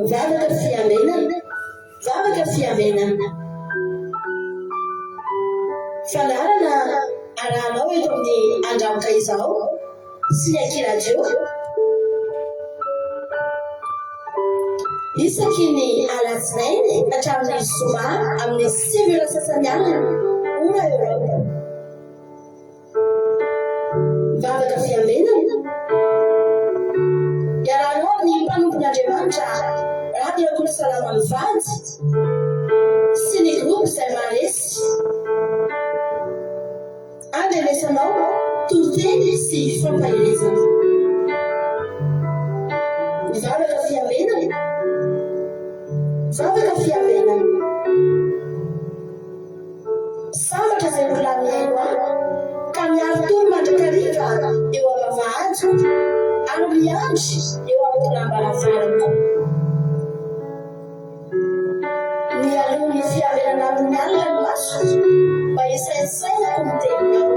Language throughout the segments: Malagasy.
mivavaka fiamenana vavaka fiamenana fanarana arahanao eto amin'ny andramoka izao sy ny akiradio isaky ny alatsinainy hatramin'ny zoma amin'ny 5 sasany alina ora Europa mivavaka fiamenana iarahanao amin'ny mpanompon'Andriamanitra radio Salama Mivady sy ny groupe izay manesy andrenesanao tonteny sy fampahelezana mivavaka fiamenana vavaka fiamenana sambatra izay volaniaino ka miaro tolo mandrakariva eo am-bavahady ary miandry eo am-polambaravarato mialohan'ny fiamenana amin'ny alina ny maso mba isainsainako ny teninao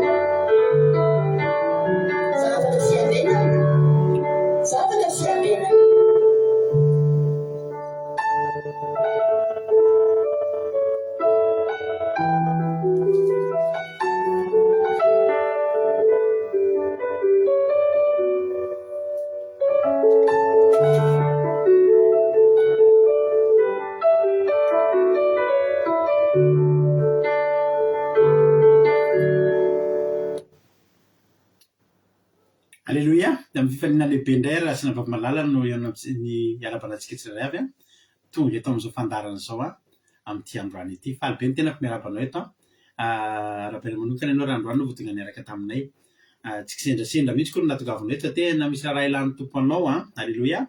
vavaka fiamenana vavaka fiamenana Alléluia, amin'ny fifaliana lehibe indray raha sy navavy malala no ny iarabanantsika tsirairay avy tonga eto amin'izao fandarana izao amin'ity androany ity faly be ny tena miarabanao eto rahabena manokana ianao raha androany no voatonga niaraka taminay tsy kisendrasendra mihitsy koa no natongavana eto tena misy raha ilan'ny tompo anao alléluia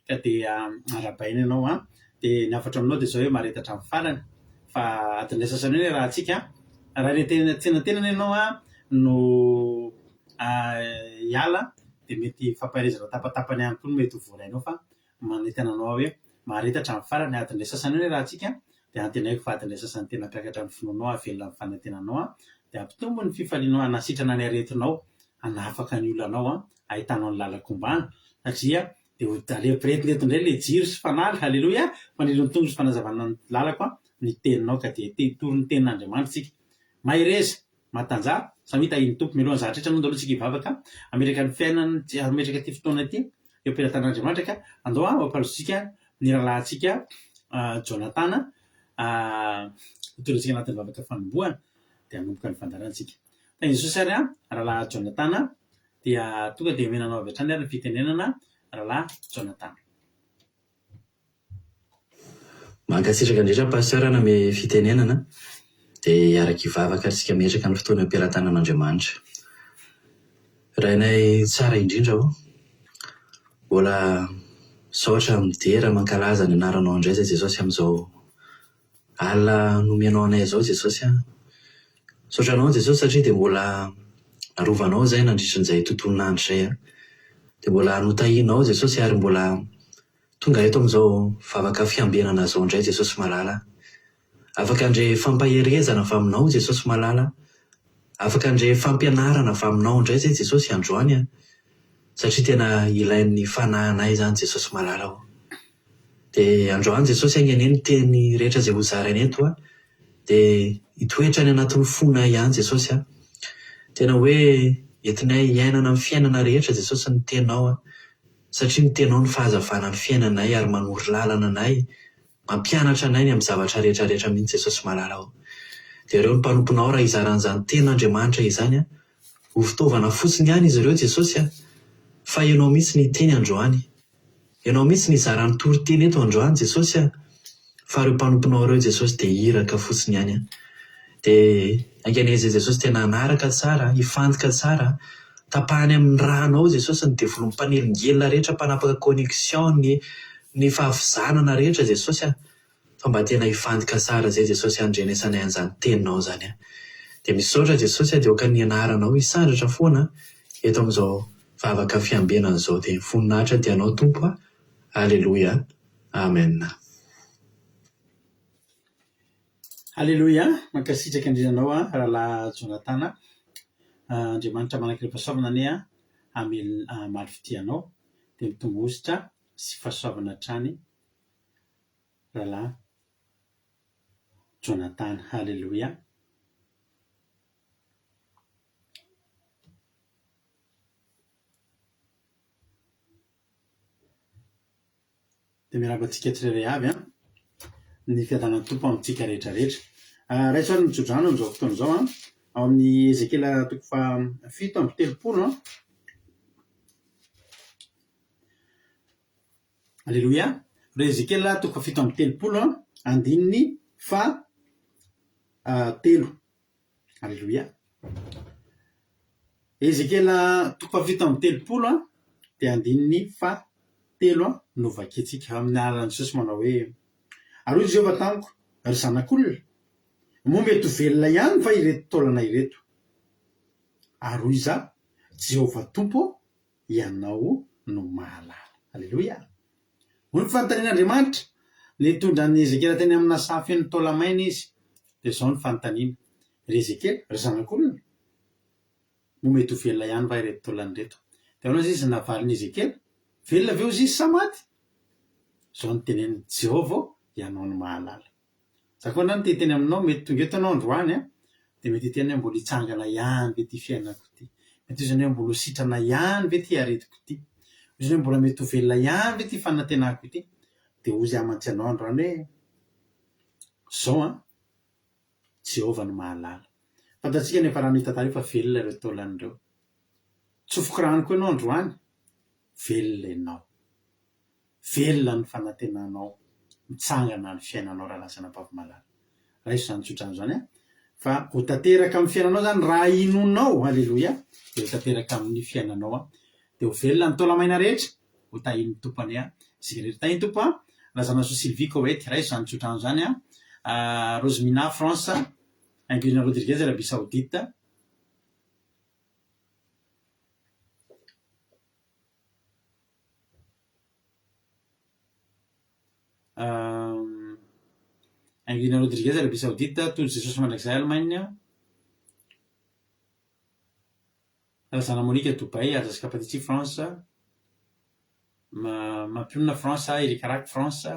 ka dia arabaina ianao dia ny afatra aminao dia zao hoe maretatra amin'ny farany fa adinay sasany hoe raha antsika raha tena ianao no iala dia mety fampaherezana tapatapany ihany koa no mety ho voarainao fa manetana anao hoe maharetatra amin'ny farany adinay sasany hoe raha antsika dia antenaiko fa adinay sasany tena mpiakatra ny finoanao avelona amin'ny fanantenanao dia ampitombo ny fifalianao anasitrana ny aretinao anafaka ny olanao ahitanao ny lalakombana satria dia alepiretiny eto indray le jiro sy fanaly halleloia fanilony tongo sy fanazavana ny lalako ny teninao ka dia toro ny tenin'Andriamanitra tsika mahireza matanja samita iny tompo milohan'ny zahatretra no ndaloha tsika hivavaka ametraka ny fiainany ametraka ty fotoana ity eo am-pelantan'Andriamanitra ka andao mampalozika ny rahalahintsika Jonathan torantsika anatin'ny vavaka fanombohana dia anomboka ny fandarantsika tany Jesosy ary rahalahy Jonathan dia tonga dia menanao avy hatrany ary ny fitenenana rahalahy Jonathan. Mankasitraka indrindra pasteur me fitenenana dia iaraka hivavaka tsika metraka ny fotoana am-pelantanan'Andriamanitra. Raha inay tsara indrindra mbola saotra midera mankalaza ny anaranao indray zay Jesosy amin'izao alina nomenao anay izao Jesosy saotra anao Jesosy satria dia mbola narovanao zay nandritran'izay tontolon'andro izay dia mbola notahinao Jesosy ary mbola tonga eto amin'izao vavaka fiambenana zao indray Jesosy malala. Afaka indray fampaherezana avy aminao Jesosy malala, afaka indray fampianarana avy aminao indray zay Jesosy androany satria tena ilain'ny fanahinay zany Jesosy malala dia androany Jesosy angeneny teny rehetra zay ho zarainy eto dia hitoetra ny anatin'ny fonay ihany Jesosy tena hoe entinay iainana amin'ny fiainana rehetra Jesosy ny tenao satria ny tenao ny fahazavana ny fiainanay ary manory lalana anay mampianatra anay ny amin'ny zavatra rehetrarehetra mihitsy Jesosy malala dia ireo ny mpanomponao raha izaran'izany ten'Andriamanitra izany ho fitaovana fotsiny ihany izy ireo Jesosy fa ianao mihitsy ny teny androany, ianao mihitsy ny izaran'ny toriteny eto androany Jesosy fa ireo mpanomponao ireo Jesosy dia hiraka fotsiny ihany dia angenezay Jesosy tena anaraka tsara, hifantoka tsara, tapahany amin'ny rahanao Jesosy ny devolon'ny mpanelin-gelona rehetra mpanapaka connexion ny fahavizanana rehetra Jesosy fa mba tena hifantoka tsara zay Jesosy andrenesanay an'izany teninao zany dia misaotra Jesosy dia oka ny anaranao hisandratra foana eto amin'izao vavaka fiambenana izao dia voninahitra dia anao tompo Alléluia, Amen. Alléluia, mankasitraka indrindranao rahalahy Jonathan Andriamanitra manakira fahasoavana ane maly fitianao dia mitombo ositra sy fahasoavana hatrany rahalahy Jonathan. Halleloia. Dia miarahaba antsika tsirairay avy ny fiadanan'ny tompo amintsika rehetrarehetra. Raisoary mijodrano amin'izao fotoana izao ao amin'ny Ezekela 7:30. Halleloia. Re Ezekela 7:30 andininy 3. Halleloia. Ezekela 7:30 dia andininy 3 no vakitsika amin'ny alalan'i Jesosy manao hoe aroy Jehovah tamiko ry zanak'olona, moa mety ho velona ihany fa ireto taolana ireto. Aroy za Jehovah tompo ianao no mahalala. Halleloia. Hoy ny fanontanian'Andriamanitra nitondra ny Ezekela teny amina safy ny taolamaina izy. Dia izao ny fanontaniana: ry Ezekela ry zanak'olona, moa mety ho velona ihany va ireto taolana ireto? Dia ahoana izy navaliny Ezekela? Velona aveo izy sa maty? Izao ny teneniny: Jehovah ianao no mahalala. Za koa ndray teny aminao, mety tonga eto ianao androany dia mety hiteny hoe mbola hitsangana ihany ve ty fiainako ty? Mety izany hoe mbola sitrana ihany ve ty aretiko ty? Izany hoe mbola mety ho velona ihany ve ty fanantenako ity? Dia hoy izay amantsy anao androany hoe izao Jehovah no mahalala. Fantatsika nefa raha nihita tary fa velona ireo taolan'ireo. Tsofoko rano koa ianao androany, velona ianao. Velona ny fanantenanao, mitsangana ny fiainanao raha lasa napavy-malala. Raha iso izany tsotrano izany fa ho tanteraka amin'ny fiainanao zany raha inonao. Halleloia. Dia ho tanteraka amin'ny fiainanao dia ho velona ny taolamaina rehetra. Ho tahiny tompony isika rehetra. Tahiny tompo lazana so Sylvie Koety. Raha iso izany tsotrano izany Rosemina France, Angelina Rodriguez Arabie Saoudite. Angelina Rodriguez Arabie Saoudite, Tony Jesosy mandrakizay Allemagne. Lazana Monique Dubai, Azaska Patiti France, Mampionina France, Eric Rack France,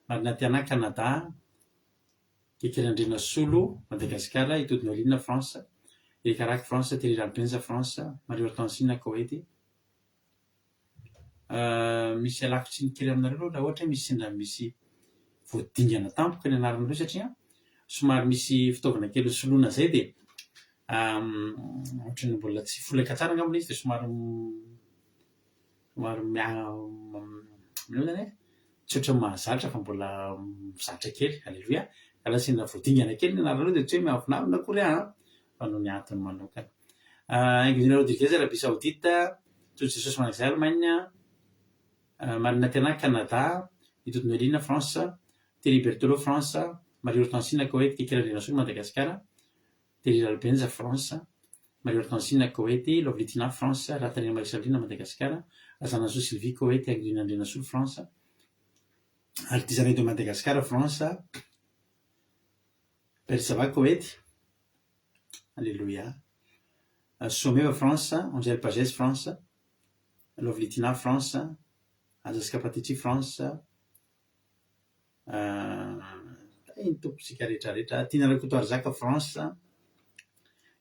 Marina Tiana Canada, Kekelandrina Solo Madagascar, Itodina Olina France, Eric Rack France, Thierry Rampenza France, Mario Hortensina Koety. Misy alakotsy ny kely aminareo raha ohatra hoe misy sendra misy voadingana tampoka ny anaranareo satria somary misy fitaovana kely soloina zay dia ohatrany mbola tsy folaka tsara angambona izy dia somary zany tsy ohatry ny mahazatra fa mbola mizatra kely. Halleloia. Ka laha sendra voadingana kely ny anaranareo dia tsy hoe mahafinarina akory fa noho ny antony manokana. Angelina Rodriguez Arabie Saoudite, Tony Jesosy mandrakizay Allemagne, Marina Tiana Canada, Itodina Olina France, Thierry Berthelot France, Marie Hortensina Koety, Kekelandrina Solo Madagascar, Thierry Rampenza France, Marie Hortensina Koety, Lovlitina France, Ratanina Marisalina Madagascar, Lazana So Sylvie Koety, Angelina Andrina Solo France, Altizane de Madagascar France, Persava Koety. Alléluia. Someva France, Angèle Pagès France, Lovlitina France, Azaska Patiti France, iny tomposika rehetrarehetra. Tina Rakoto Arzaka France,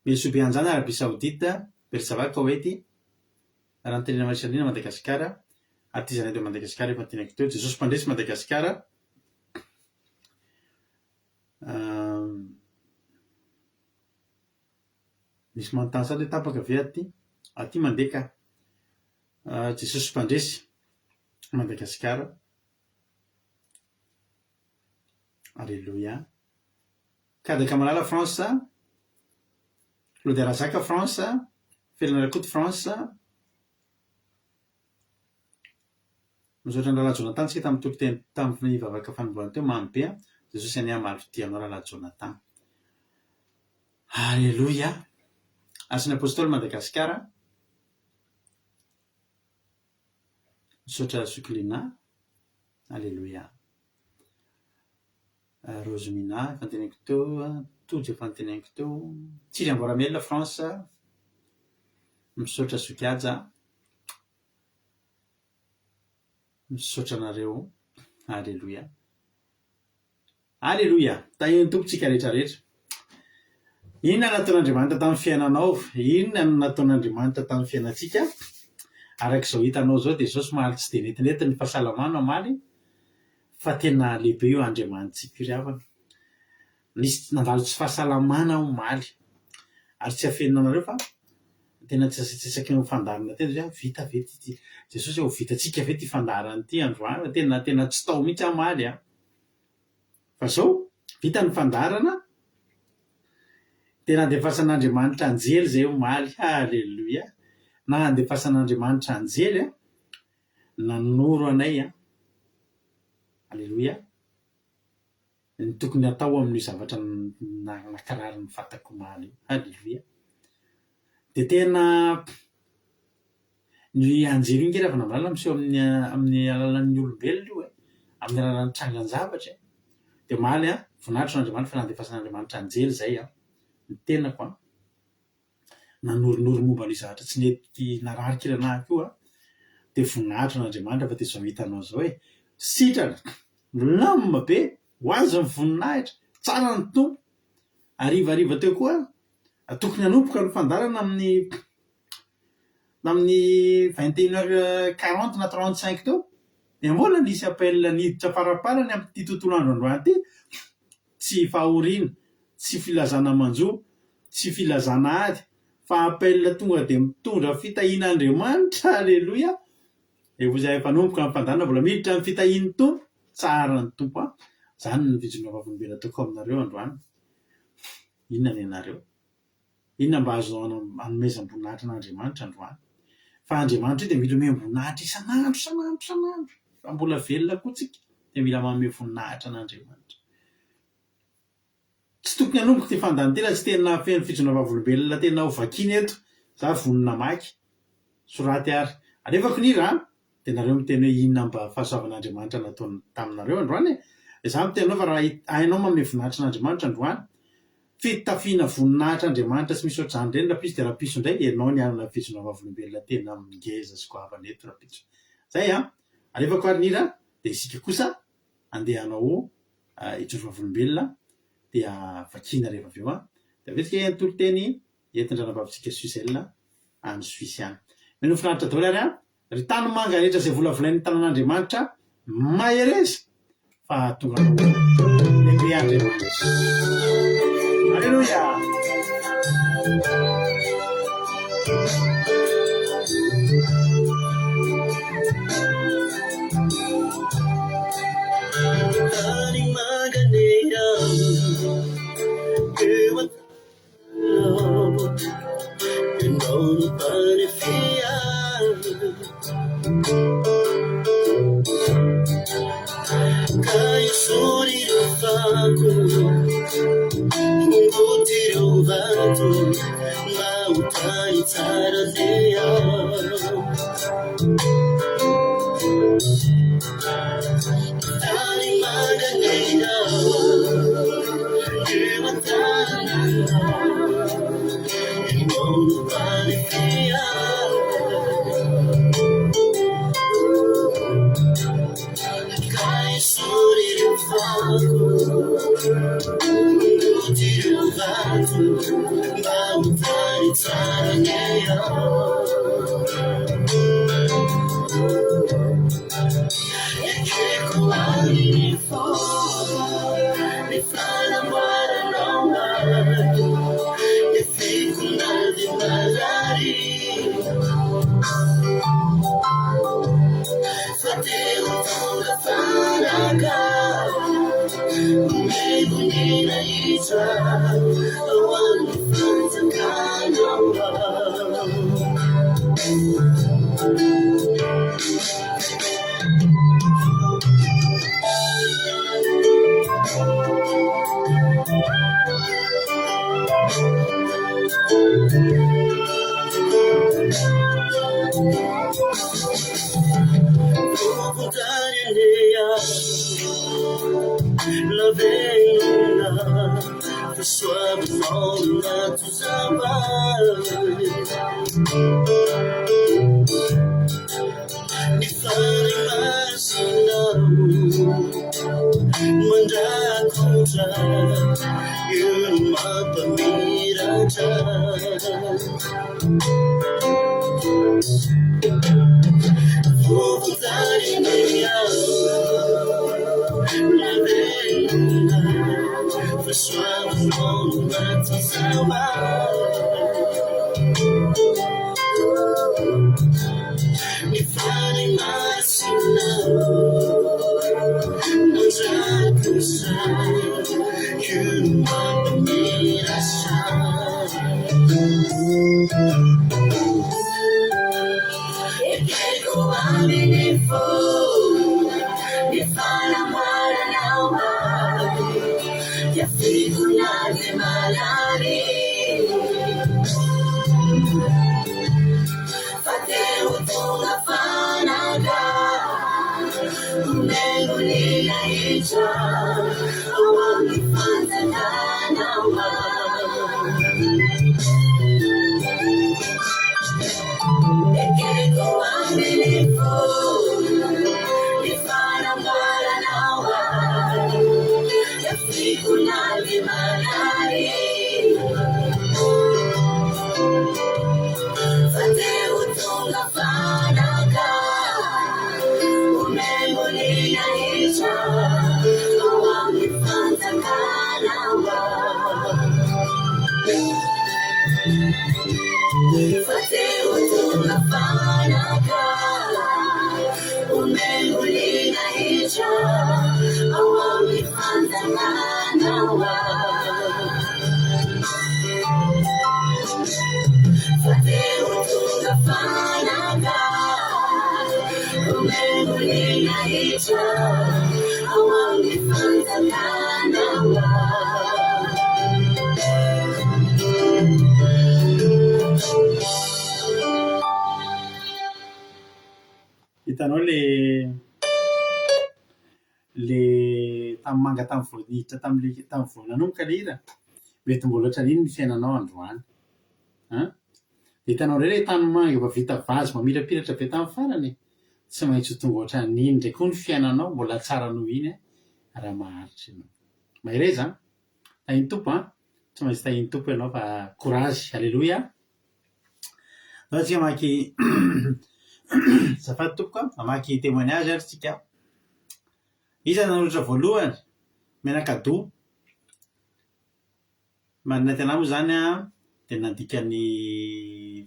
Mesobe Anjana Arabie Saoudite, Persava Koety, Rantelina Marisalina Madagascar, Artisanat de Madagascar efa tinako teo, Jesosy Mpandresy Madagascar. Misy manontany sady hoe tapaka ve aty mandeka Jesosy Mpandresy Madagascar. Alléluia. Kadaka Malala France, Claude Razaka France, Felina Rakoto France. Misaotra ny rahalahy Jonathan tsika tamin'ny tokoteny tamin'ny vavaka fanombohana teo mamy be Jesosy any maro fidianao rahalahy Jonathan. Alléluia. Asan'ny apôstôly Madagascar, misaotra Suklina. Alléluia. Rosemina efa noteneniko teo, Tojo efa noteneniko teo, Tsiry Amboramela France, misaotra Sokiaja. misaotra anareo. Alleloia. Alleloia. Tahiny tompontsika rehetrarehetra. Inona nataon'Andriamanitra tamin'ny fiainanao? Inona no nataon'Andriamanitra tamin'ny fiainantsika? Arak'izao hitanao zao dia izao somary tsy dia netinety ny fahasalamana maly, fa tena lehibe eo Andriamanitsika io ry havana. Nisy nandalo tsy fahasalamana aho maly. Ary tsy afenina anareo fa tena tsisaka ny fandarina tena zay vita ve ty Jesosy ho vitantsika ve ty fandarana ty androany, tena tsy tao mihitsy aho maly a. Fa zao vita ny fandarana, tena andefasan'Andriamanitra anjely zay eo maly. Halleluia. Na andefasan'Andriamanitra anjely nanoro anay a. Halleluia. Ny tokony atao amin'io zavatra nakarary ny fatako maly. Halleluia. Dia tena ny anjely io nge rehefa nambalala miseho amin'ny alalan'ny olombelona io amin'ny alalan'ny trangan-javatra. Dia maly voninahitry n'Andriamanitra fa nandefasan'Andriamanitra anjely zay ny tenako nanorinoro momba ny zavatra tsy nety nararikira anahy koa. Dia voninahitry n'Andriamanitra fa dia zao hitanao zao sitrana milamina be ho azy ny voninahitra tsara ny tompo. Arivariva teo koa tokony hanompoka ny fandarana amin'ny 21h40 na 35 teo. Dia mbola nisy appel niditra faraparany amin'ity tontolo andro androany ity. Tsy fahoriana, tsy filazana manjo, tsy filazana ady, fa appel tonga dia mitondra fitahian'Andriamanitra. Alleloia. Efa zay efa nompoka ny fandarana mbola miditra ny fitahian'ny tompo. Tsara ny tompo zany ny vijona vavolombelona ataoko aminareo androany. Inona ny anareo? Inona mba azo hanomezam-boninahitra n'Andriamanitra androany? Fa Andriamanitra io dia mila omem-boninahitra isan'andro. Fa mbola velona koa tsika dia mila manome voninahitra n'Andriamanitra. Tsy tokony hanomboka ty fandany tena tsy tena feno fijona vavolombelona tena ho vakiana eto. Za vonina maky soraty ary. Alefako ny raha dia nareo miteny hoe inona mba fahasoavan'Andriamanitra nataony taminareo androany. Za miteny fa raha hainao manome voninahitra n'Andriamanitra androany, fitafiana voninahitra Andriamanitra tsy misy ohatr'izany ireny rapiso dia rapiso indray ianao ny anana fijona vavolombelona tena mingeza sy goavana eto rapiso. Zay alefako ary nira dia isika kosa andeha hanao ijoro vavolombelona dia vakiana rehefa avy eo dia vetika toloteny entin-dranabavintsika Suizelle any Suisse any. Meno finaritra daholo ary ry tany manga rehetra izay volavolain'ny tanan'Andriamanitra mahereza fa tonga lehibe Andriamanitra. Alleluia. soavinao natozava ny fany masinao mandrakotra io mampamiratra vovotarinao navelona fa soavinao natozava ny fany masinao mandrakotra io mampamiratra Ekelko amini fo Ni fana mara nauma Ya fiku na de malari Fate utunga fana ga Umengu nila icha Awangi fanta na nauma Ekelko amini fo Ni fana mara nauma Ya fiku na de malari Fate utunga fana ga Umengu nila icha Awangi fanta na nauma Fate utunga fana ka Umengu nila icha Awangi fanta na nauma Fate utunga fana ka Umengu nila icha Awangi fanta na nauma hitanao le tamin'ny manga tamin'ny voanihitra tamin'ny voananomboka le hira mety mbola ohatrany ny fiainanao androany hitanao re tanimanga efa vita vazy mamirapiratra be tamin'ny farany tsy maintsy ho tonga ohatran'iny ndray koa ny fiainanao mbola tsara noho iny raha maharitra ianao mahereza tahiny tompo tsy maintsy tahiny tompo ianao fa courage alleluia atsika maky zafady tompoka mamaky témoignage ary tsika iza nanotra voalohany menakado marina tena moa zany dia nandika ny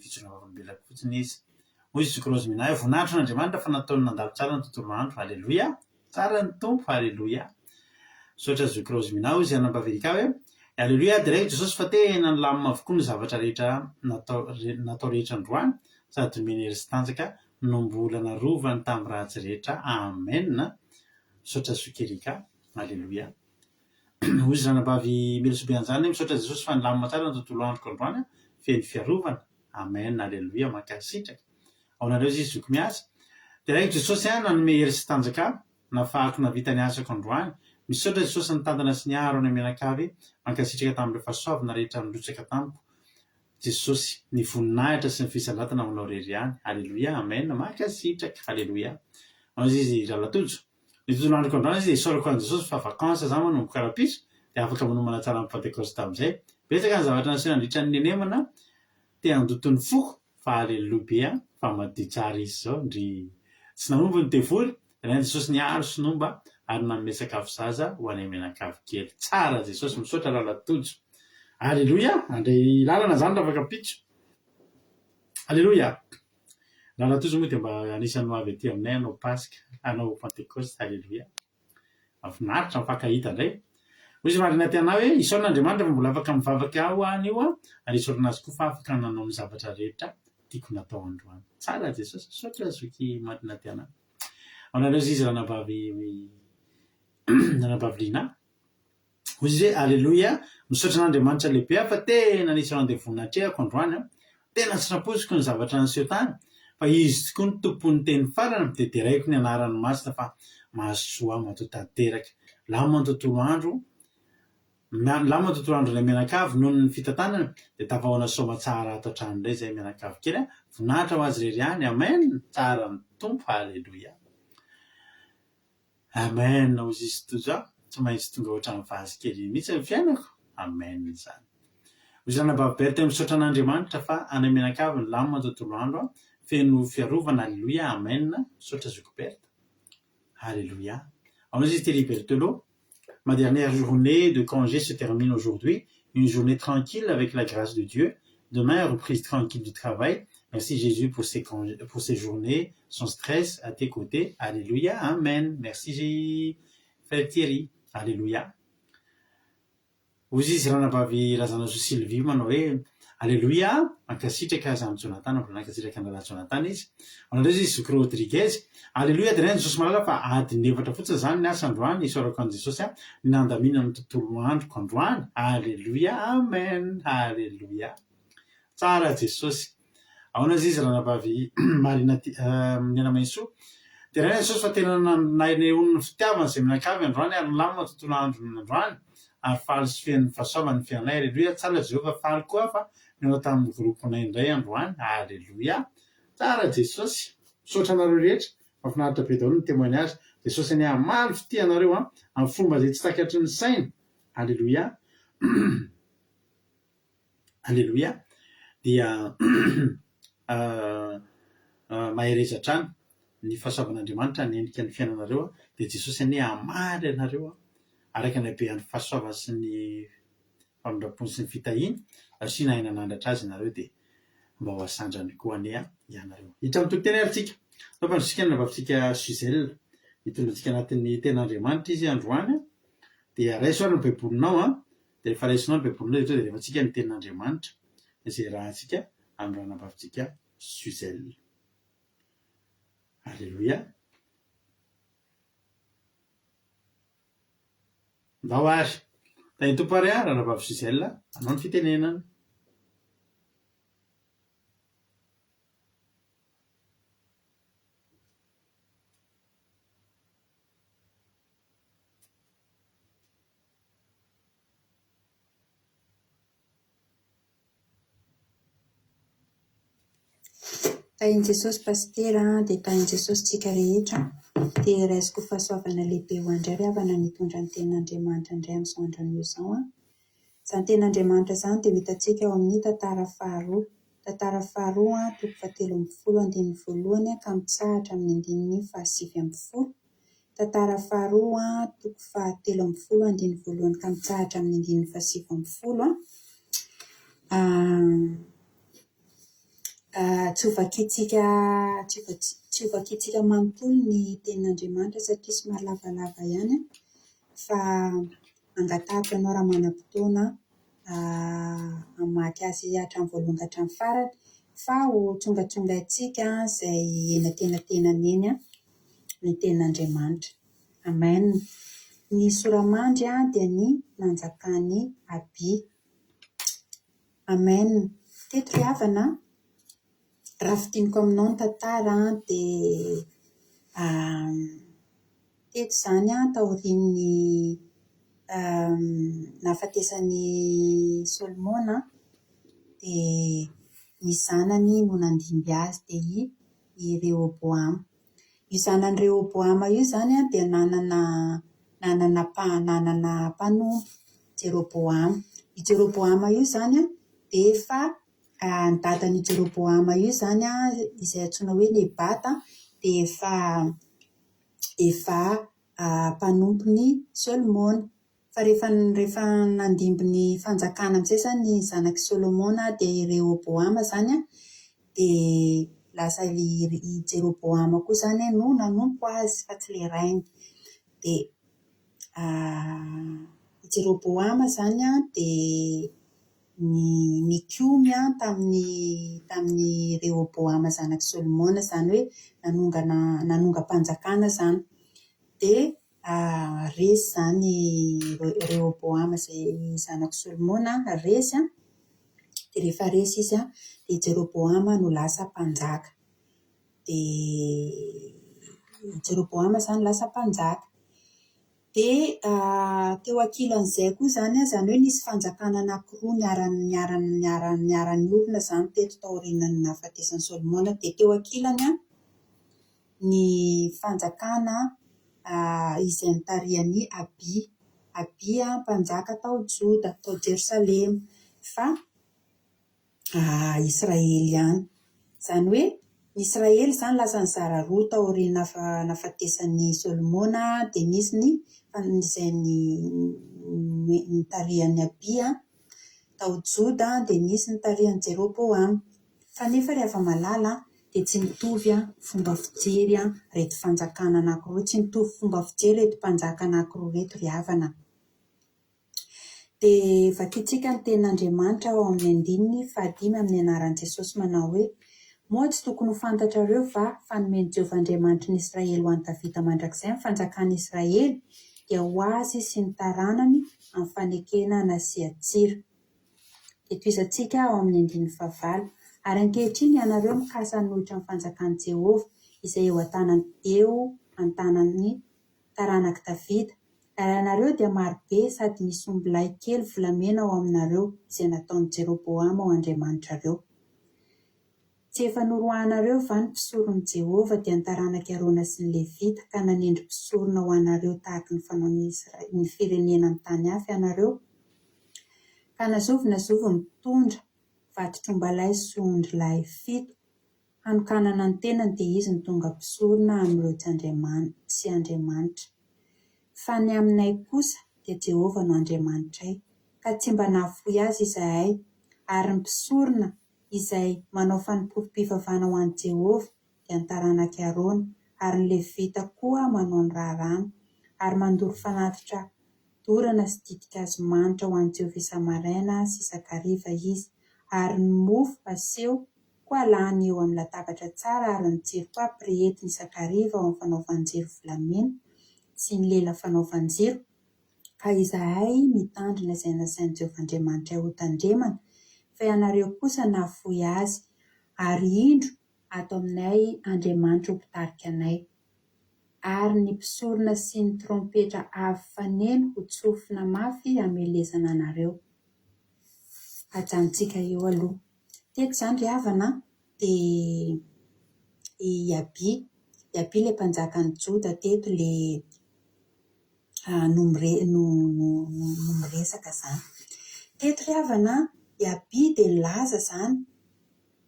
fitsoravolombelako fotsiny izy hoy Jésus Kristy minahy voninahitro n'Andriamanitra fa nataony nandalo tsara ny tontolo andro alleluia tsara ny tompo alleluia sotra Jésus Kristy minahy hoy izay anam-bavelika hoe alleluia direct Jesosy fa tena nilamina avokoa ny zavatra rehetra natao rehetra androany sady omeny hery sy tanjaka nombolana rovany tamin'ny ratsy rehetra amen misaotra sokerika alleluia hoy zanabavy melosobeanjany misaotra Jesosy fa nilamina tsara ny tontolo androko androany feno fiarovana amen alleluia mankasitraka ao nareo izy zoko miasa direct Jesosy nanome hery sy tanjaka nafahako navita ny asako androany misaotra Jesosy nitandana sy niaro any amenakavy mankasitraka tamin'ireo fahasoavana rehetra nilotsaka tamiko Jesosy ny voninahitra sy ny fisalatana manao rery any alleluia amen mankasitraka alleluia ao izy ralatojo ny tontolo androko androany izy isaorako an Jesosy fa vakansa za manomboka rapiso dia afaka manomana tsara amin'ny pentecoste amizay betsaka ny zavatra naseho nandritra ny nenemana te handotony foko fa alleluia fa madio tsara izy zao ndry tsy nanombo ny tevoly raha Jesosy niaro synomba ary nanome sakafo zaza ho any amenakavy kely tsara Jesosy misaotra ralatojo alleluia andray lalana zany raha afaka pitso alleluia ralatojo moa dia mba anisany avy aty aminay anao pasika anao pentecoste alleluia mahafinaritra mifankahita indray hoy izy marina tena hoe isaorin'Andriamanitra fa mbola afaka mivavaka aho any io ary isaorina azy koa fa afaka nanao ny zavatra rehetra tiako natao androany tsara Jesosy misaotra zoky marina tena ao nareo izy ranabavy lina hoy izy hoe alleluia misaotra n'Andriamanitra lehibe fa tena nisy andeha voninahitreako androany tena tsy rapoziko ny zavatra naseho tany fa izy tokoa ny tompon'ny teny farany dia deraiko ny anarany masina fa mahasoa mato tanteraka lamina ny tontolo andro lama tontolo andro ilay mianakavy noho ny fitantanana dia tafahoana soma tsara ato an-trano indray izay mianakavy kely a voninahitra ho azy rery any amen tsara ny tompo halleloia amen ozy izy toza tsy maintsy tonga ohatran'ny vazy kely mihitsy ny fiainako amen zany ozy ranabaviberte misaotra an'Andriamanitra fa any mianakavy ny lama tontolo andro a feno fiarovana halleloia amen misaotra Zokoberta halleloia alors izy Thierry Berthelot. Ma dernière journée de congé se termine aujourd'hui. Une journée tranquille avec la grâce de Dieu. Demain, reprise tranquille du travail. Merci Jésus pour ces journées, son stress à tes côtés. Alléluia, amen. Merci frère Thierry. Alléluia. Ozy izy ranabavy razana zo Sylvie manao hoe alléluia ankasitraka azy amin'ny Jonathan nankasitraka an'raha Jonathan izy anareo izy Zokro Rodriguez alléluia dia Jesosy malala fa adiny efatra fotsiny zany ny asa androany isorako an Jesosy a nandamina amin'ny tontolo androko androany alléluia amen alléluia tsara Jesosy ahoana izy ranabavy Marina Mianamaisoa dia raha Jesosy fa tena nanehoany ny fitiavana izay mianakavy androany ary lamina tontolo andro androany ary faly sy fiain'ny fahasoavany fianay alléluia tsara Jehova faly koa fa nanao tamin'ny groupenay indray androany alléluia tsara Jesosy misaotra anareo rehetra mahafinaritra be daholo ny témoignage Jesosy any amaly fitianareo a amin'ny fomba izay tsy takatry ny saina alléluia alléluia dia mahay rezatrany ny fahasoavan'Andriamanitra ny endrika ny fiainanareo dia Jesosy any amaly anareo araka ny habean'ny fahasoavana sy ny famindrapony sy ny fitahiny asiana aina nandratra azy ianareo dia mba ho asandrany koa ane ianareo hitra amin'ny tokoteny aritsika taofantsika navavisika Suzelle hitolotsika anatin'ny ten'Andriamanitra izy androany dia raisoary ny baibolinao dia rehefa raisinao ny baibolinao dia rehefa tsika ny ten'Andriamanitra izay rahantsika amin'ny ranabavitsika Suzelle alléluia ndao ary tany tompo ary ranabavy Suzelle anao ny fitenenana Tahin Jesosy pastera dia tahin Jesosy tsika rehetra dia raisiko fahasoavana lehibe ho andray ry havana nitondra ny ten'Andriamanitra indray amin'izao androany izao izany ten'Andriamanitra izany dia hitantsika ao amin'ny tantara faharoa toko 7 andininy voalohany ka mitsahatra amin'ny andininy 7 tantara faharoa toko 7 andininy voalohany ka mitsahatra amin'ny andininy 7 tsy hovakitsika manontolo ny tenin'Andriamanitra satria somary lavalava ihany fa angatahako ianao raha manam-potoana hamaky azy hatramin'ny voalohany ka hatramin'ny farany fa ho tsongatsonga antsika izay enatenatenany eny ny tenin'Andriamanitra amen ny soramandry dia ny nanjakany Aby amen teto ry havana raha fidiniko aminao ny tantara dia teto izany taorian'ny nahafatesany Solomona dia ny zanany no nandimby azy dia i Rehoboam. Io zanany Rehoboam io zany dia nanana mpanompo Jeroboam. I Jeroboam io zany dia efa ny dadan'i Jeroboam io zany izay antsoina hoe Nebata dia efa mpanompony Solomona fa rehefa nandimby ny fanjakana amin'izay zany ny zanaky Solomona dia i Rehoboam zany dia lasa i Jeroboam koa zany no nanompo azy fa tsy ilay rainy dia i Jeroboam zany dia ny kiomy tamin'ny Rehoboam zanaky Solomona zany hoe nanonga-panjakana zany dia resy zany Rehoboam izay zanaky Solomona resy dia rehefa resy izy dia Jeroboam no lasa mpanjaka dia Jeroboam zany lasa mpanjaka Dia teo ankilan'izay koa zany hoe nisy fanjakana anankiroa niarany olona zany teto taorian'ny nahafatesan'i Solomona. Dia teo ankilany ny fanjakana izay nitarihan'ny Abia mpanjaka tao Joda, tao Jerosalema, fa Israely ihany. Zany hoe ny Israely zany lasa nizara roa tao aoriana nahafatesan'ny Solomona, dia nisy ny izay nitarihan'ny Abia tao Joda, dia nisy nitarihan'i Jeroboam. Fa nefa rehefa malala dia tsy mitovy fomba fijery reto fanjakana anankiroa, tsy mitovy fomba fijery reto mpanjaka anankiroa reto ry havana. Dia vakintsika ny tenin'Andriamanitra ao amin'ny 5 amin'ny anaran'i Jesosy manao hoe: moa tsy tokony ho fantatrareo va fa nomeny Jehovah Andriamanitra ny Israely ho an'i Davida mandrakizay ny fanjakan'i Israely, dia ho azy sy ny taranany amin'ny fanekena nasian-tsira. Dia toizantsika ao amin'ny 9 ary ankehitriny ianareo mikasa hanohitra ny fanjakan'i Jehovah izay eo an-tanan'ny taranak'i Davida. Ary ianareo dia marobe sady misy ombilay kely volamena ao aminareo izay nataon'i Jeroboam ao Andriamanitrareo. Tsy efa norohanareo va ny mpisoron'i Jehovah dia ny taranak'i Arona sy ny Levita, ka nanendry mpisorona ho anareo tahaka ny fanaon'ny ny firenena amin'ny tany hafa ianareo? Ka nazovy mitondra vatotrom-balay sy ondry lahy 7 hanokanana ny tenany, dia izy ny tonga mpisorona amin'ireo tsy Andriamanitra. Fa ny aminay kosa dia Jehovah no Andriamanitray, ka tsy mba nahafoy azy izahay, ary ny mpisorona izay manao fanomporom-pivavahana ho an'i Jehovah dia ny taranak'i Arona, ary ny Levita koa manao ny raharaha, ary mandoro fanatitra dorana sy ditin-kazo manitra ho an'i Jehovah isa-maraina sy isa-kariva izy, ary ny mofo aseho koa alany eo amin'ny latabatra tsara, ary ny jiro koa ampirehetina isa-kariva ao amin'ny fanaovan-jiro volamena sy ny lela fanaovan-jiro. Ka izahay mitandrina izay nasain'i Jehovah Andriamanitra ho tandremana, fa ianareo kosa nahafoy azy, ary indro ato aminay Andriamanitra ho mpitarika anay. Ary ny mpisorona sy ny trompetra avy faneno ho tsofina mafy hamelezana anareo. Ajanontsika eo aloha. Teto izany ry havana dia i Abia ilay mpanjakan'i Joda teto ilay no miresaka zany. Teto ry havana i Abia dia nilaza zany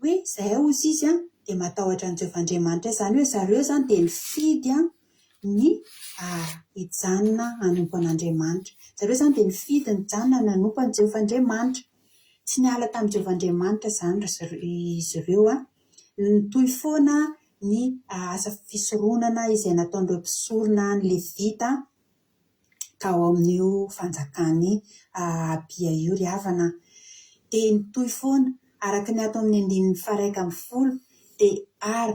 hoe izay hozy izy dia matahotra an'i Jehovah Andriamanitra, izany hoe zareo zany dia nifidy ny hijanona hanompo an'Andriamanitra. Zareo zany dia nifidy ny hijanona nanompo an'i Jehovah Andriamanitra. Tsy niala tamin'i Jehovah Andriamanitra zany izy ireo toy foana ny asa fisoronana izay nataon'ireo mpisorona ny Levita tao amin'io fanjakany Abia io ry havana. Dia nitoy foana araka ny ato amin'ny 1:10 dia ary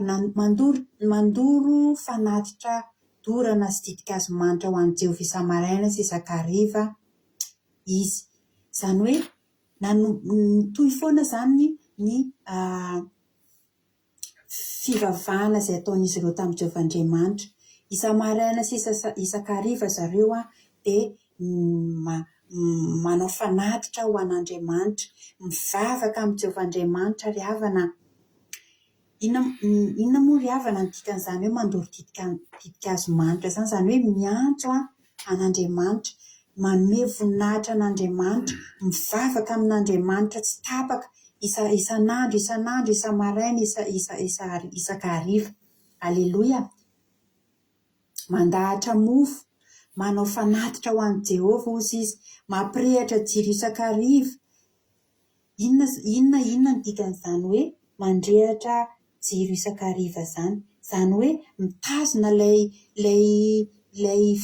mandoro fanatitra dorana sy ditin-kazo manitra ho an'i Jehovah isa-maraina sy isa-kariva izy. Izany hoe nitoy foana zany ny fivavahana izay ataon'izy ireo tamin'i Jehovah Andriamanitra. Isa-maraina sy isa-kariva zareo dia manao fanatitra ho an'Andriamanitra, mivavaka amin'ny Jehovah Andriamanitra ry havana. Inona moa ry havana ny dikan'izany hoe mandoro ditin-kazo manitra zany? Izany hoe miantso an'Andriamanitra, manome voninahitra an'Andriamanitra, mivavaka amin'Andriamanitra tsy tapaka isan'andro, isa-maraina, isa-kariva. Aleloia. Mandahatra mofo, manao fanatitra ho an'i Jehovah ozy izy, mampirehatra jiro isa-kariva. Inona ny dikan'izany hoe mandrehatra jiro isa-kariva zany? Izany hoe mitazona lay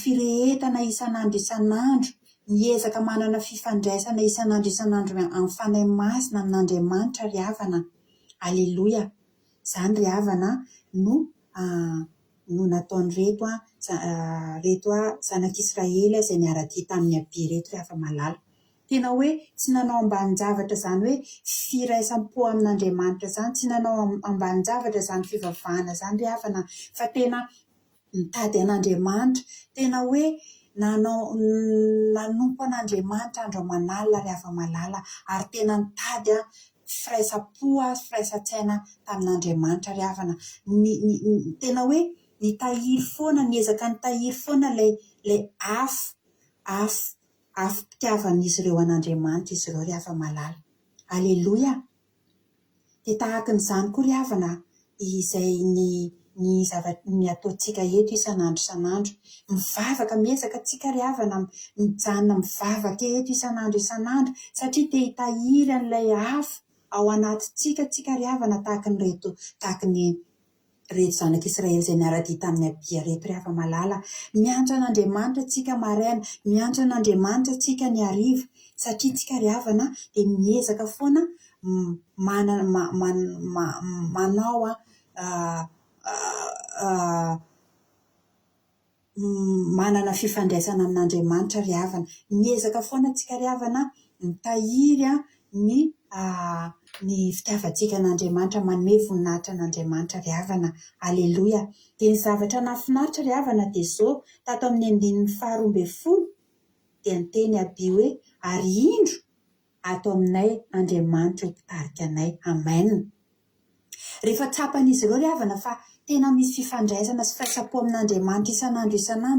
firehetana isan'andro, miezaka manana fifandraisana isan'andro amin'ny fanahy masina amin'Andriamanitra ry havana. Aleloia. Izany ry havana no nataon'ireto zanak'Israely izay niara-tia tamin'ny Abia reto rehefa malala. Tena hoe tsy nanao ambanin-javatra zany hoe firaisam-po amin'Andriamanitra zany, tsy nanao ambanin-javatra zany fivavahana zany ry havana, fa tena mitady an'Andriamanitra, tena hoe nanompo an'Andriamanitra andro aman'alina ry hava-malala ary tena nitady firaisapo firaisan-tsaina tamin'Andriamanitra ry havana. Tena hoe nitahiry foana, niezaka nitahiry foana lay afo pitiavan'izy ireo an'Andriamanitra izy ireo ry hava-malala. Aleloia. Dia tahaka n'izany koa ry havana izay ny ataontsika eto isan'andro mivavaka miezaka tsika ry havana mijanona mivavaka eto isan'andro satria te hitahiry an'ilay afo ao anatintsika ry havana tahaka ny reto zanak'Israely izay niara-dia tamin'ny abia reto ry hava-malala. Miantso an'Andriamanitra tsika maraina, miantso an'Andriamanitra tsika ny hariva satria tsika ry havana dia miezaka foana manao manana fifandraisana amin'Andriamanitra ry havana. Miezaka foana tsika ry havana mitahiry ny fitiavantsika an'Andriamanitra, manome voninahitra an'Andriamanitra ry havana. Aleloia. Dia ny zavatra nahafinaritra ry havana dia izao, tato amin'ny andinin'ny 12 dia niteny Abia hoe ary indro ato aminay Andriamanitra ho mpitarika anay. Amen. Rehefa tsapan'izy ireo ry havana fa tena misy fifandraisana sy firaisapo amin'Andriamanitra isan'andro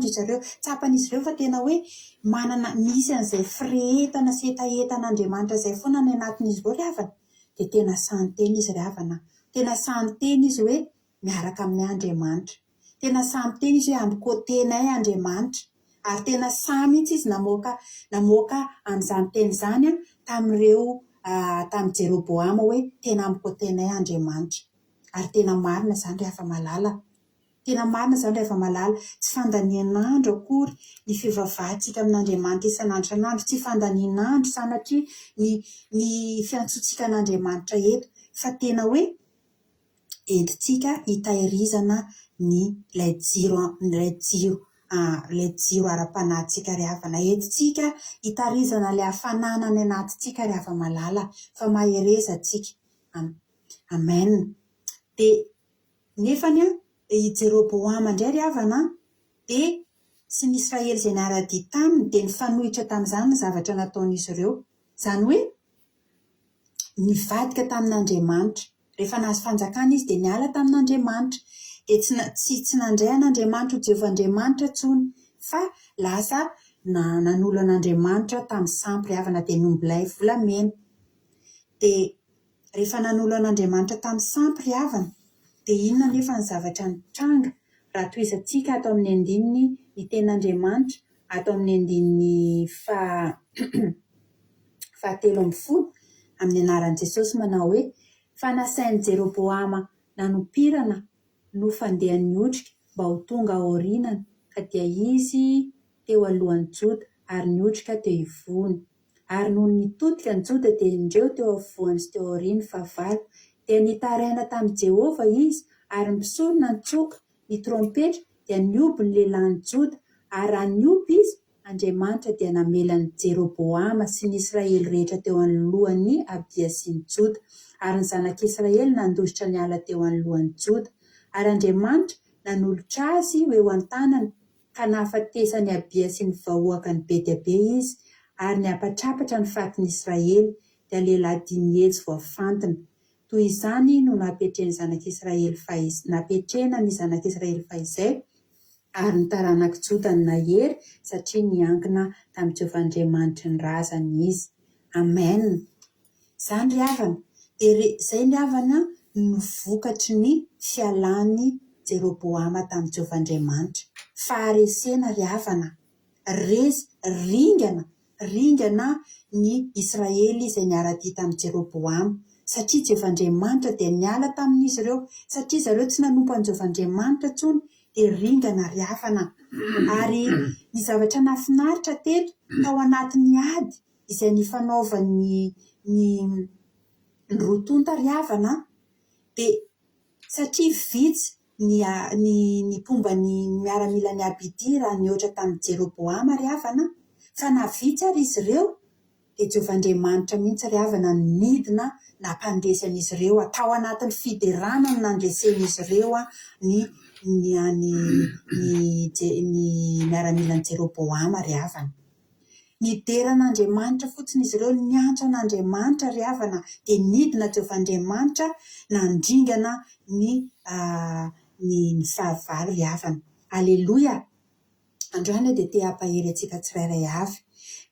izy ireo. Tsapan'izy ireo fa tena hoe manana misy an'izay firehetana sy etaetan'Andriamanitra izay foana ny anatin'izy ireo ry havana. Dia tena samy teny izy ry havana. Tena samy teny izy hoe miaraka amin'ny Andriamanitra. Tena samy teny izy hoe amin'ny côté-nay Andriamanitra. Ary tena samy mihitsy izy namoaka an'izany teny izany tamin'ny Jeroboama hoe tena amin'ny côté-nay Andriamanitra. Ary tena marina izany ry hava-malala. Tena marina izany ry hava-malala. Tsy fandanian'andro akory ny fivavahantsika amin'Andriamanitra isan'andro. Tsy fandanian'andro sanatria ny fiantsoantsika an'Andriamanitra eto. Fa tena hoe entintsika hitahirizana ilay jiro ara-panahintsika ry havana. Entintsika hitahirizana ilay hafanana any anatintsika ry hava-malala. Fa mahereza tsika. Amen. Dia nefany i Jeroboama indray ry havana dia sy ny Israely izay niara-dia taminy dia nifanohitra tamin'izany ny zavatra nataon'izy ireo. Izany hoe nivadika tamin'Andriamanitra. Rehefa nahazo fanjakana izy dia niala tamin'Andriamanitra. Dia tsy nandray an'Andriamanitra ho Jehovan-Andriamanitra intsony fa lasa nanolo an'Andriamanitra tamin'ny sampy ry havana dia nombilay volamena. Dia rehefa nanolo an'Andriamanitra tamin'ny sampy ry havana dia inona nefa ny zavatra nitranga raha toizantsika ato amin'ny andininy ny ten'Andriamanitra ato amin'ny andininy 17 amin'ny anaran'i Jesosy manao hoe fa nasain'i Jeroboama nanompirana no fandehan'ny otrika mba ho tonga aorinany ka dia izy teo alohan'ny Joda ary ny otrika teo ivony. Ary noho nitodika ny Joda dia indreo teo afovoany sy teo aoriny fahavalo. Dia nitaraina tamin'i Jehova izy ary misorona ny tsoka ny trompetra dia nioby ny lehilahin'i Joda ary raha nioby izy Andriamanitra dia namelany Jeroboama sy ny Israely rehetra teo anoloan'ny Abia sy ny Joda ary ny zanak'Israely nandositra niala teo anoloan'ny Joda ary Andriamanitra nanolotra azy ho eo an-tanany ka nahafatesany Abia sy ny vahoakany be dia be izy ary niapatrapatra ny fatin'ny Israely dia lehilahy 10 hetsy voafantina. Toy izany no napetrena ny zanak'Israely fahizay ary ny taranak'i Joda ny nahery satria niankina tamin'i Jehovan-Andriamanitra ny razany izy. Amen. Izany ry havana. Izay ry havana no vokatry ny fialan'ny Jeroboama tamin'i Jehovan-Andriamanitra. Faharesena ry havana. Ringana ny Israely izay niara-dia tamin'i Jeroboama. Satria Jehovan-Andriamanitra dia niala tamin'izy ireo. Satria zareo tsy nanompo an'i Jehovan-Andriamanitra intsony dia ringana ry havana. Ary ny zavatra nahafinaritra teto tao anatin'ny ady izay nifanaovan'ny rotonta ry havana dia satria vitsy ny pomba ny miaramila ny Abidi raha nihoatra tamin'i Jeroboama ry havana fa navitsy ary izy ireo dia Jehovahandriamanitra mihitsy ry havana nidina nampandresan'izy ireo atao anatin'ny fiderana no nandresen'izy ireo ny miaramilan'i Jeroboama ry havana. Nideran'Andriamanitra fotsiny izy ireo, niantso an'Andriamanitra ry havana, dia nidina Jehovahandriamanitra nandringana ny fahavalo ry havana. Aleloia. Androany dia te hampahery antsika tsirairay avy.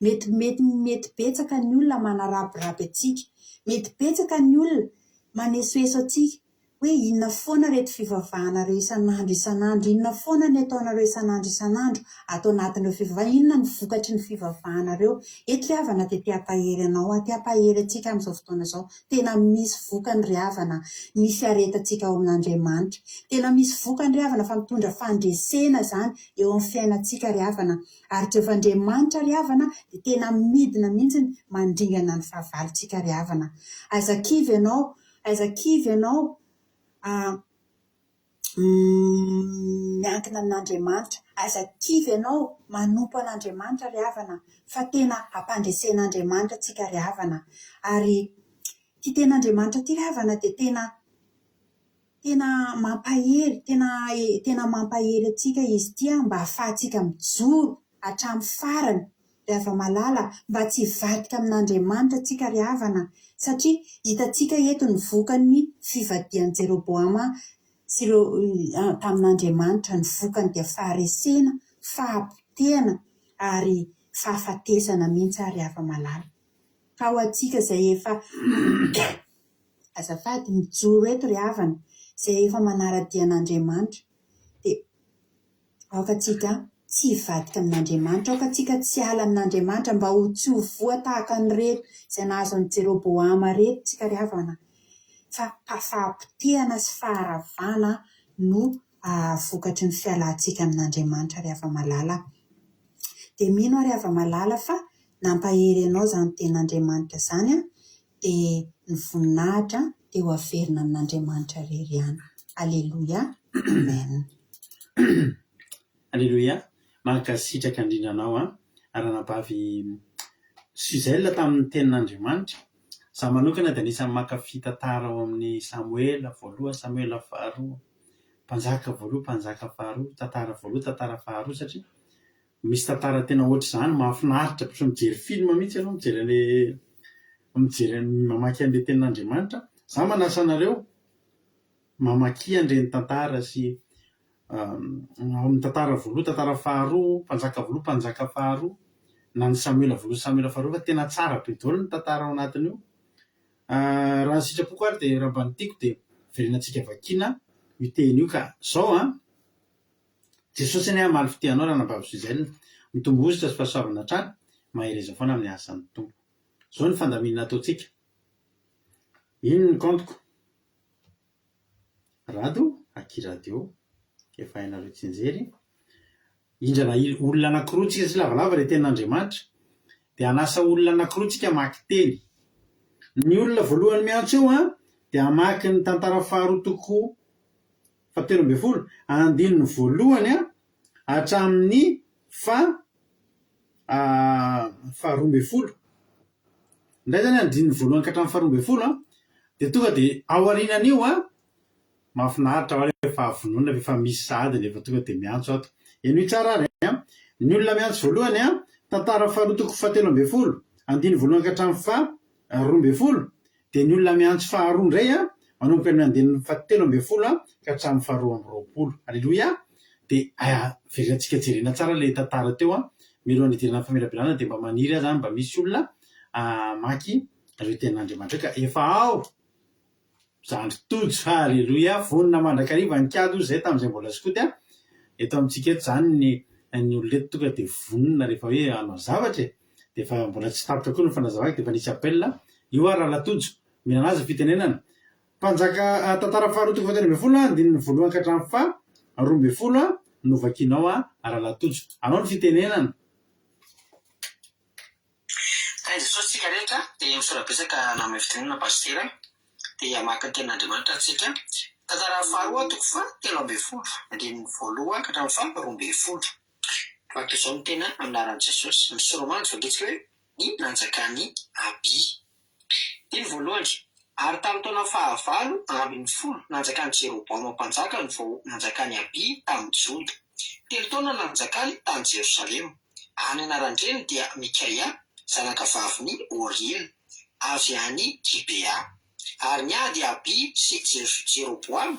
Mety betsaka ny olona manaraborabo antsika, mety betsaka ny olona manesoeso antsika hoe inona foana reto fivavahanareo isan'andro, inona foana ny ataonareo isan'andro atao anatin'ireo fivavahana, inona ny vokatry ny fivavahanareo. Eto ry havana dia te hampahery anao, te hampahery antsika amin'izao fotoana izao. Tena misy vokany ry havana ny fiaretantsika ao amin'Andriamanitra. Tena misy vokany ry havana fa mitondra fandresena izany eo amin'ny fiainantsika ry havana. Ary Jehovahandriamanitra ry havana dia tena midina mihitsy mandringana ny fahavalontsika ry havana. Aiza kivy ianao miankina amin'Andriamanitra, aiza kivy ianao manompo an'Andriamanitra ry havana, fa tena ampandresen'Andriamanitra tsika ry havana. Ary ty ten'Andriamanitra ty ry havana dia tena mampahery, tena mampahery atsika izy ty mba ahafahantsika mijoro hatramin'ny farany ry hava-malala, mba tsy hivadika amin'Andriamanitra tsika ry havana. Satria hitantsika eto ny vokan'ny fivadian'i Jeroboama sy ireo tamin'Andriamanitra, ny vokany dia faharesena, fahampotehana ary fahafatesana mihitsy ry hava-malala. Ka ho antsika izay efa azafady mijoro eto ry havana, izay efa manaradia an'Andriamanitra, dia aoka tsika tsy hivadika amin'Andriamanitra, aoka tsika tsy hala amin'Andriamanitra mba ho tsy ho voa tahaka ny reto izay nahazo an'i Jeroboama reto tsika ry havana, fa fahampotehana sy faharavana no vokatry ny fialantsika amin'Andriamanitra ry hava-malala. Dia mino ry hava-malala fa nampahery ianao izany ten'Andriamanitra izany, dia ny voninahitra dia ho averina amin'Andriamanitra irery ihany. Aleloia. Amen. Aleloia. Mankasitraka indrindra anao aranabavy Suzelle tamin'ny tenin'Andriamanitra. Za manokana dia anisan'ny mankafy tantara ao amin'ny Samuela voaloha, Samuela faharoa, mpanjaka voaloha, mpanjaka faharoa, tantara voaloha, tantara faharoa, satria misy tantara tena ohatr'izany mahafinaritra, so mijery film mihitsy ianao, mijery mamaky an'ilay tenin'Andriamanitra. Za manasa anareo mamaky an'ireny tantara sy amin'ny tantara voaloha, tantara faharoa, mpanjaka voaloha, mpanjaka faharoa, na ny Samuela voaloha, Samuela faharoa, fa tena tsara be daholo ny tantara ao anatin'io. Raha ny sitrapoko ary dia raha mba ny tiako dia verenantsika vakiana io teny io. Ka zao Jesosy any amaly fitehanao ranabavy Suzelle, mitombo ozitra sy fahasoavana hatrany, mahereza foana amin'ny asan'ny tompo. Zao ny fandaminana ataontsika. Ino ny kantoko? Rado akiradio efa hainareo tsinjery. Indrana olona anankiroa tsika sy lavalava ilay tenin'Andriamanitra, dia anasa olona anankiroa tsika mamaky teny. Ny olona voalohany miantso eo dia hamaky ny tantara faharoa toko 17, andininy voalohany hatramin'ny faha-12. Indray zany andininy voalohany ka hatramin'ny faha-12 dia tonga dia ao aorianan'io mahafinaritra ho rehefa avonona efa misy sady rehefa tonga dia miantso ato. Eny tsara ary ny olona miantso voalohany tantara faharoa toko 17, andininy voalohany ka hatramin'ny faha-12, dia ny olona miantso faharoa indray manomboka ny andininy faha-13 ka hatramin'ny faha-20. Aleloia. Dia verenantsika jerena tsara ilay tantara teo mialohan'ny hidirana ny famelabelanana, dia mba maniry zany mba misy olona maky ireo tenin'Andriamanitra ka efa ao zandry tojo. Aleloia. Vonona mandrakariva ny kado izay tamin'izay mbola skoty eto amintsika eto zany ny oloneto tonga dia vonona rehefa hoe hanao zavatra dia efa mbola tsy tapitra koa ny fanazavana, dia efa nisy apelina io raha latojo minana azy fitenenana mpanjaka tantara faharoa toko 17 andininy voalohany ka hatramin'ny faha-12 no vakinao raha latojo. Anao ny fitenenana. Jesosy tsika rehetra dia misorabetsaka namin'ny fitenenana pastera dia maka ny tenin'Andriamanitra tsika. Tantara faharoa toko 13, andininy voalohany ka hatramin'ny faha-12. Fakta izao ny tena amin'ny anaran'i Jesosy. Misy Romana vakitsika hoe ny nanjakany Aby. Teny voalohany. Ary tamin'ny taona fahavalo ambin'ny folo nanjakany Jeroboamo mpanjaka ny vao nanjakany Aby tamin'ny Joda. 3 taona nanjakany tany Jerosalema. Any anarandreny dia Mikaia, zanaka vaviny Oriel, avy any Gibea. Ary niady Aby sy Jeroboamo.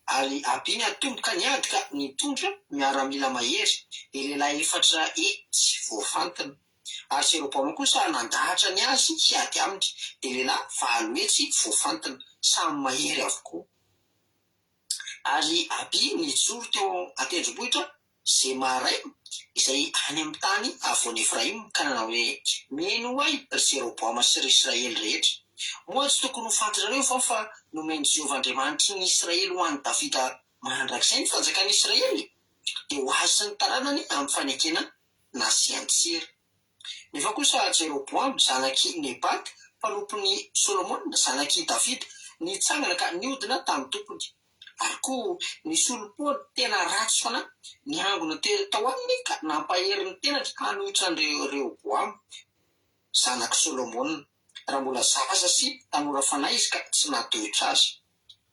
Ary Aby niatomboka niady ka nitondra miaramila mahery, dia lehilahy 4 tsy voafantana. Ary Jeroboamo kosa nandahatra ny azy hiady aminy, dia lehilahy 5 tsy voafantana, samy mahery avokoa. Ary Aby nijoro teo an-tendrombohitra Zemaraim, izay any amin'ny tany avoan'i Efraim, ka nanao hoe meno ahy ry Jeroboamo sy ry Israely rehetra. Moa tsy tokony ho fantanareo fa nomeny Jehovah Andriamanitra ny Israely ho an'i Davida mandrakizay ny fanjakan'i Israely, dia ho azy sy ny taranany amin'ny fanekena nasiantsira. Nefa kosa Jeroboamo zanaky Nebat, mpanompony Solomona zanaky Davida, nitsangana ka niodina tamin'ny tompony. Ary koa nisy olom-poana tena ratsy fana niangona tao aminy ka nampahery ny tenany hanohitra ny Rehoboamo zanaky Solomona, raha mbola zaza sy tanora fanahy izy ka tsy natohitra azy.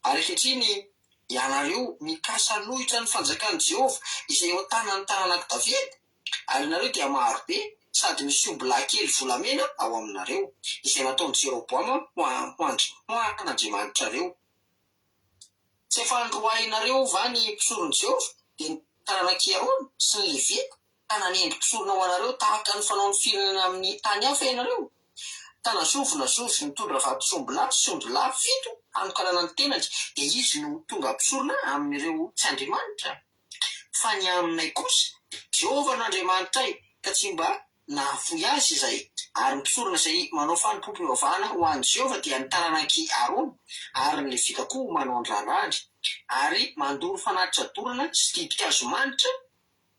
Ary ankehitriny ianareo mikasa nohitra ny fanjakan'i Jehovah izay eo an-tanany taranak'i Davida, ary nareo dia maro be sady misy omby lahy kely volamena ao aminareo, izay nataon'i Jeroboamo hoan'Andriamanitrareo. Tsy efa androahinareo va ny mpisoron'i Jehovah dia ny taranak'i Arona sy ny Levita, ka nanendy mpisorona ho anareo tahaka ny fanao ny firenena amin'ny tany hafa ianareo. Tanazovo nitondra vatosomby lahy sy omby lahy 7 anokanana ny tenany, dia izy no tonga mpisorona amin'ireo tsy Andriamanitra. Fa ny aminay kosa, Jehovah n'Andriamanitray, ka tsy mba nahafoy azy izay. Ary mpisorona izay manao fanimpom-pivavahana ho an'i Jehovah dia ny taranak'i Arona, ary ny Levita koa manao ny raharaly, ary mandoro fanatitra dorana sy didikazo manitra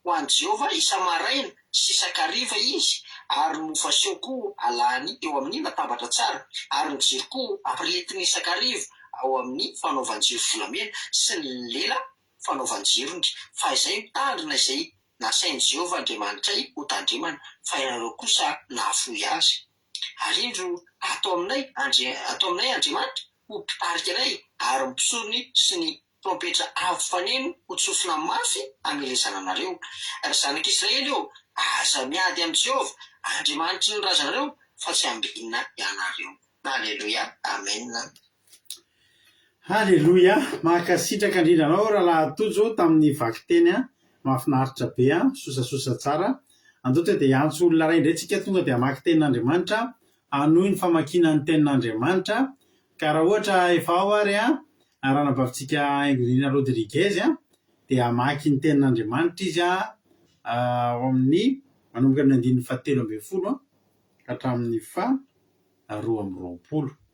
ho an'i Jehovah isa-maraina sy isan-kariva izy, ary mofaseho koa alany eo amin'ny latabatra tsara, ary ny jiro koa ampirehetiny isan-kariva ao amin'ny fanaovan-jiro volamena sy ny lela fanaovan-jirony. Fa izay mitandrina izay nasain'i Jehovah Andriamanitray ho tandremana, fa ianareo kosa nahafoy azy. Ary indro atao aminay Andriamanitra ho mpitarika anay, ary mpisorony sy ny trompetra avo faneno ho tsofina mafy hamelezana anareo. Ry zanak'Israely eo, aza miady amin'i Jehovah Andriamanitra ny razanareo, fa tsy ambinina ianareo. Aleluia, amen. Aleloia, mahakasitraka indrindra anao rahalahy Tojo tamin'ny vaky teny mahafinaritra be, sosasosa tsara. Antotra dia antso olona ray indraytsika tonga dia hamaky tenin'Andriamanitra, hanohy ny famakiana ny tenin'Andriamanitra. Ka raha ohatra efa ao ary raha nabavintsika Aingonina Rodriguez dia hamaky ny tenin'Andriamanitra izy ao amin'ny manomboka ny 17 ka hatramin'ny 12.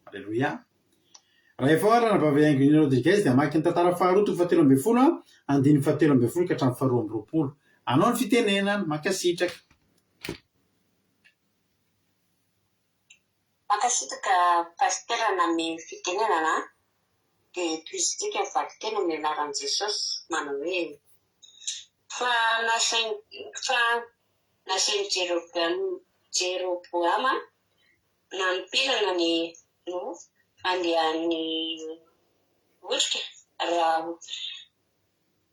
Aleloia. Raha efa ao raha nabavy Aingonina Rodriguez dia hamaky ny tantara faharoa 17 andiny 17 ka hatramin'ny 12. Anao ny fitenenana, makasitraka. Makasitraka pastera name fitenenana, dia toizitika ny vakiteny amin'ny anaran'i Jesosy, manao hoe fa nasain'i Jeroboama nampilana ny andehan'ny otrika raha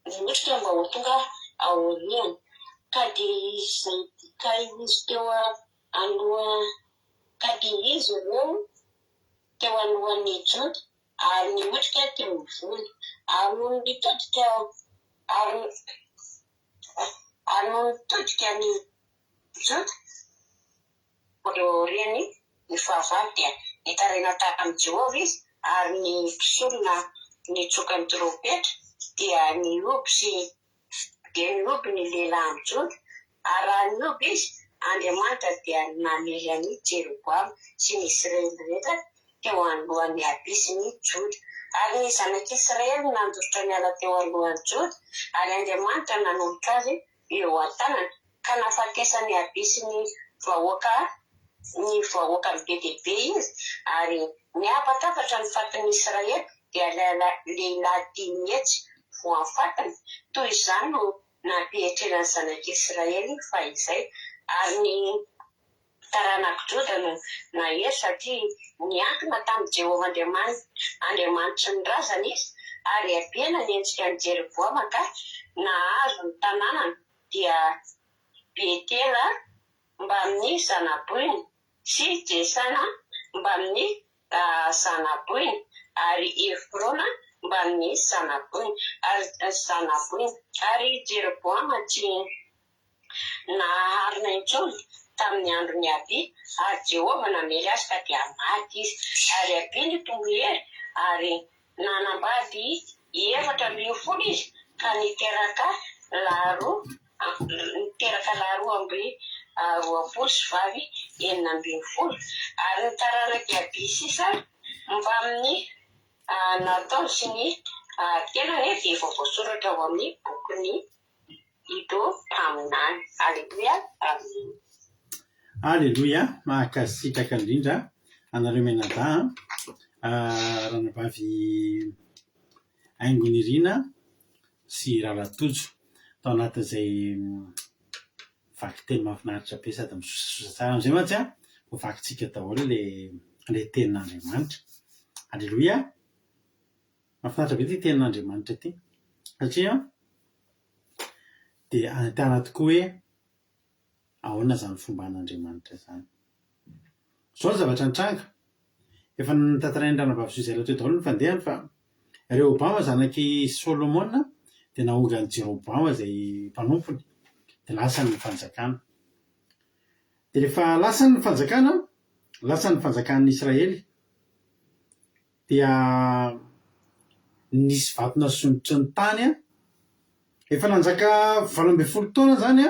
ny otrika mba ho tonga aoriany, ka izy teo aloha, ka dia izy ireo teo alohan'ny Joda, ary ny otrika teo mivony, ary no nitodika ny Joda oriany ny fahavalo dia nitarena tamin'i Jehovah izy, ary ny mpisorona nitsoka ny trompetra dia nioby ny lehilahy amin'ny Joda, ary raha nioby izy, Andriamanitra dia namery an'i Jeroboamo sy ny Israely rehetra teo alohan'ny Aby sy ny Joda. Ary ny zanak'Israely nandositra miala teo alohan'ny Joda, ary Andriamanitra nanomboka azy eo an-tanany, ka nafatesany Aby sy ny vahoaka be dia be izy, ary niapatapatra ny fatin'ny Israely dia lehilahy 10 hetsy vao afatany. Toy izany no nampihetrena ny zanak'Israely fa izay. Ary ny taranak'Joda no nahery satria niankina tamin'ny Jehovah Andriamanitra ny razana izy ary abiana ny endrika ny Jeroboama ka nahazo ny tanànany dia Betela mba amin'ny zanaboiny sy Jesana mba amin'ny zanaboiny ary Efrona mba amin'ny zanaboiny ary Jeroboama tsy naharina intsony tamin'ny andron'ny Abi ary Jehovah namely azy ka dia maty izy ary Abi ny tombohery ary nanambady 700 izy ka niteraka laharoa amby 29 ary ny taranak'i Abi sisa mba amin'ny nataony sy ny tenany dia efa voasoratra ao amin'ny bokyny Ido taminany. Aleluia. Aleluia, mahakasitraka indrindra anareo menada ranabavy Aingonirina sy Ralatojo tao anatin'izay vaky teny mahafinaritra be sady misosasosa tsara am'izay mantsy ho vakintsika daholo le tenin'Andriamanitra. Aleluia, mahafinaritra be ty tenin'Andriamanitra ty satria dia ahitana tokoa hoe ahoana zany fomba an'Andriamanitra zany. Zao ny zavatra nitranga efa nitantarain'ny ranabavy Zay Lateo daholo ny fandehany fa Rehoboama zanaky Solomona dia naonga ny Jeroboama zay mpanompony dia lasa ny fanjakana. Dia rehefa lasa ny fanjakan'ny Israely dia nisy vatona sonotry ny tany efa nanjaka 12 taona zany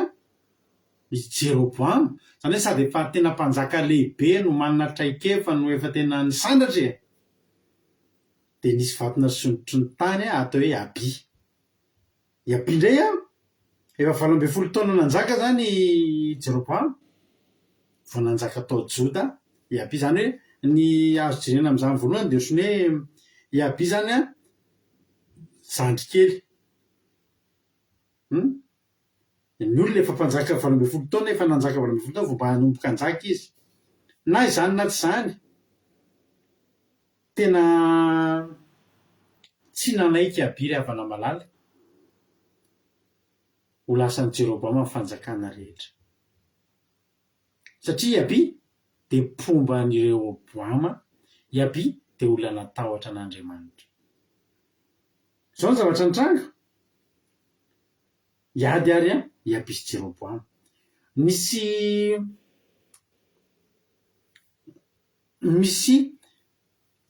i Jeroboama, zany hoe sady efa tena mpanjaka lehibe no manana traikefa no efa tena nisandratry dia nisy vatona sonotry ny tany atao hoe Abi. I Abi indray efa 12 taona nanjaka zany Jeroboama vao nanjaka tao Joda i Abi, zany hoe ny azo jerena amin'izany voalohany dia ohatrany hoe i Abi zany zandry kely. Ny olona efa mpanjaka 12 taona efa nanjaka 12 taona vao mba hanomboka hanjaka izy, na izany na tsy izany tena tsy nanaiky Abi ry havana malala ho lasan'ny Jeroboama ny fanjakana rehetra satria i Abi dia mpomban'ny Rehoboama, i Abi dia olona natahotra an'Andriamanitra. Zao ny zavatra nitranga iady ary i Abi sy Jeroboama. Misy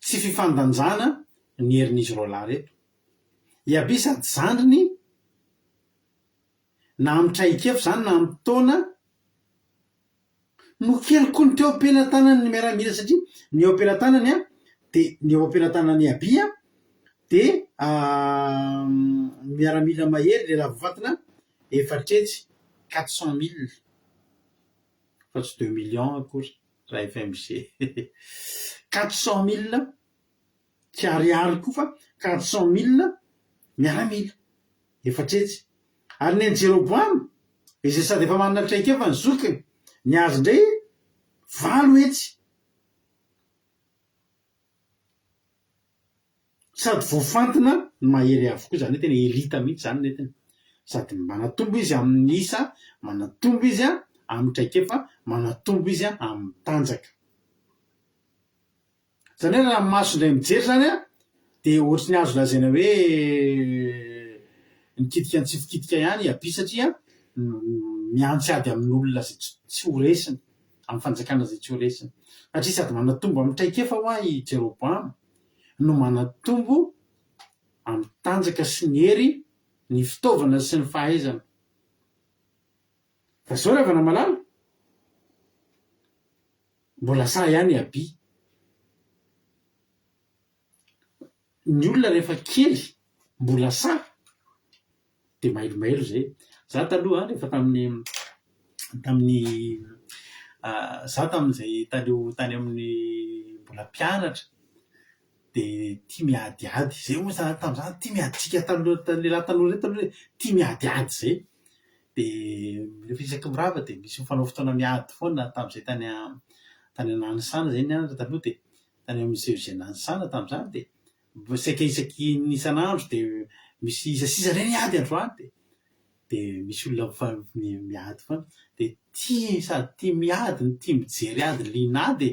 tsy fifandanjana ny herin'izy roa lahy reto. I Abi sady zandriny na amin'ny traikefa zany na amin'ny taona no keliko ny teo am-pelantanany ny miaramila satria ny eo am-pelantanany dia ny eo am-pelantanany Abi dia miaramila mahery le lavovatina efatretsy 400 000 fa tsy 2 millions akory raha FMG 400 000 tsy ariary koa fa 400 000 miaramila efatretsy. Ary ny Jeroboama izay sady efa manana traikefa ny zokiny ny azy indray 9 hetsy sady voafantina ny mahery avokoa, zany hoe tena elita mihitsy zany netiny, sady manatombo izy amin'ny isa, manatombo izy amin'ny traikefa, manatombo izy amin'ny tanjaka. Zany hoe raha masondray mijery zany dia ohatrany ny azo lazaina hoe nikitika ny tsy fikitika ihany Abi satria miantsy ady amin'ny olona zay tsy horesiny, amin'ny fanjakana zay tsy horesiny satria sady manatombo amin'ny traikefa ho i Jeroboama no manatombo amin'ny tanjaka sy ny hery, ny fitaovana sy ny fahaizana. Fa zao ravana malala mbola sa ihany Abi. Ny olona rehefa kely mbola sa dia mailomailo zay. Za taloha rehefa za tamin'izay tany amin'ny mbola mpianatra dia tia miadiady zay moa za tamin'izany tia miaditsika lehilahy tanora reto tia miadiady zay. dia rehefa isaky mirava dia misy mifanao fotoana miady foana tamin'izay tany Nanisana zay nianatra taloha dia tany amin'ny CEG Nanisana tamin'izany dia isaky isan'andro dia misy isasisa reny miady androany dia misy olona miady foana dia sady tia miady no tia mijery ady linady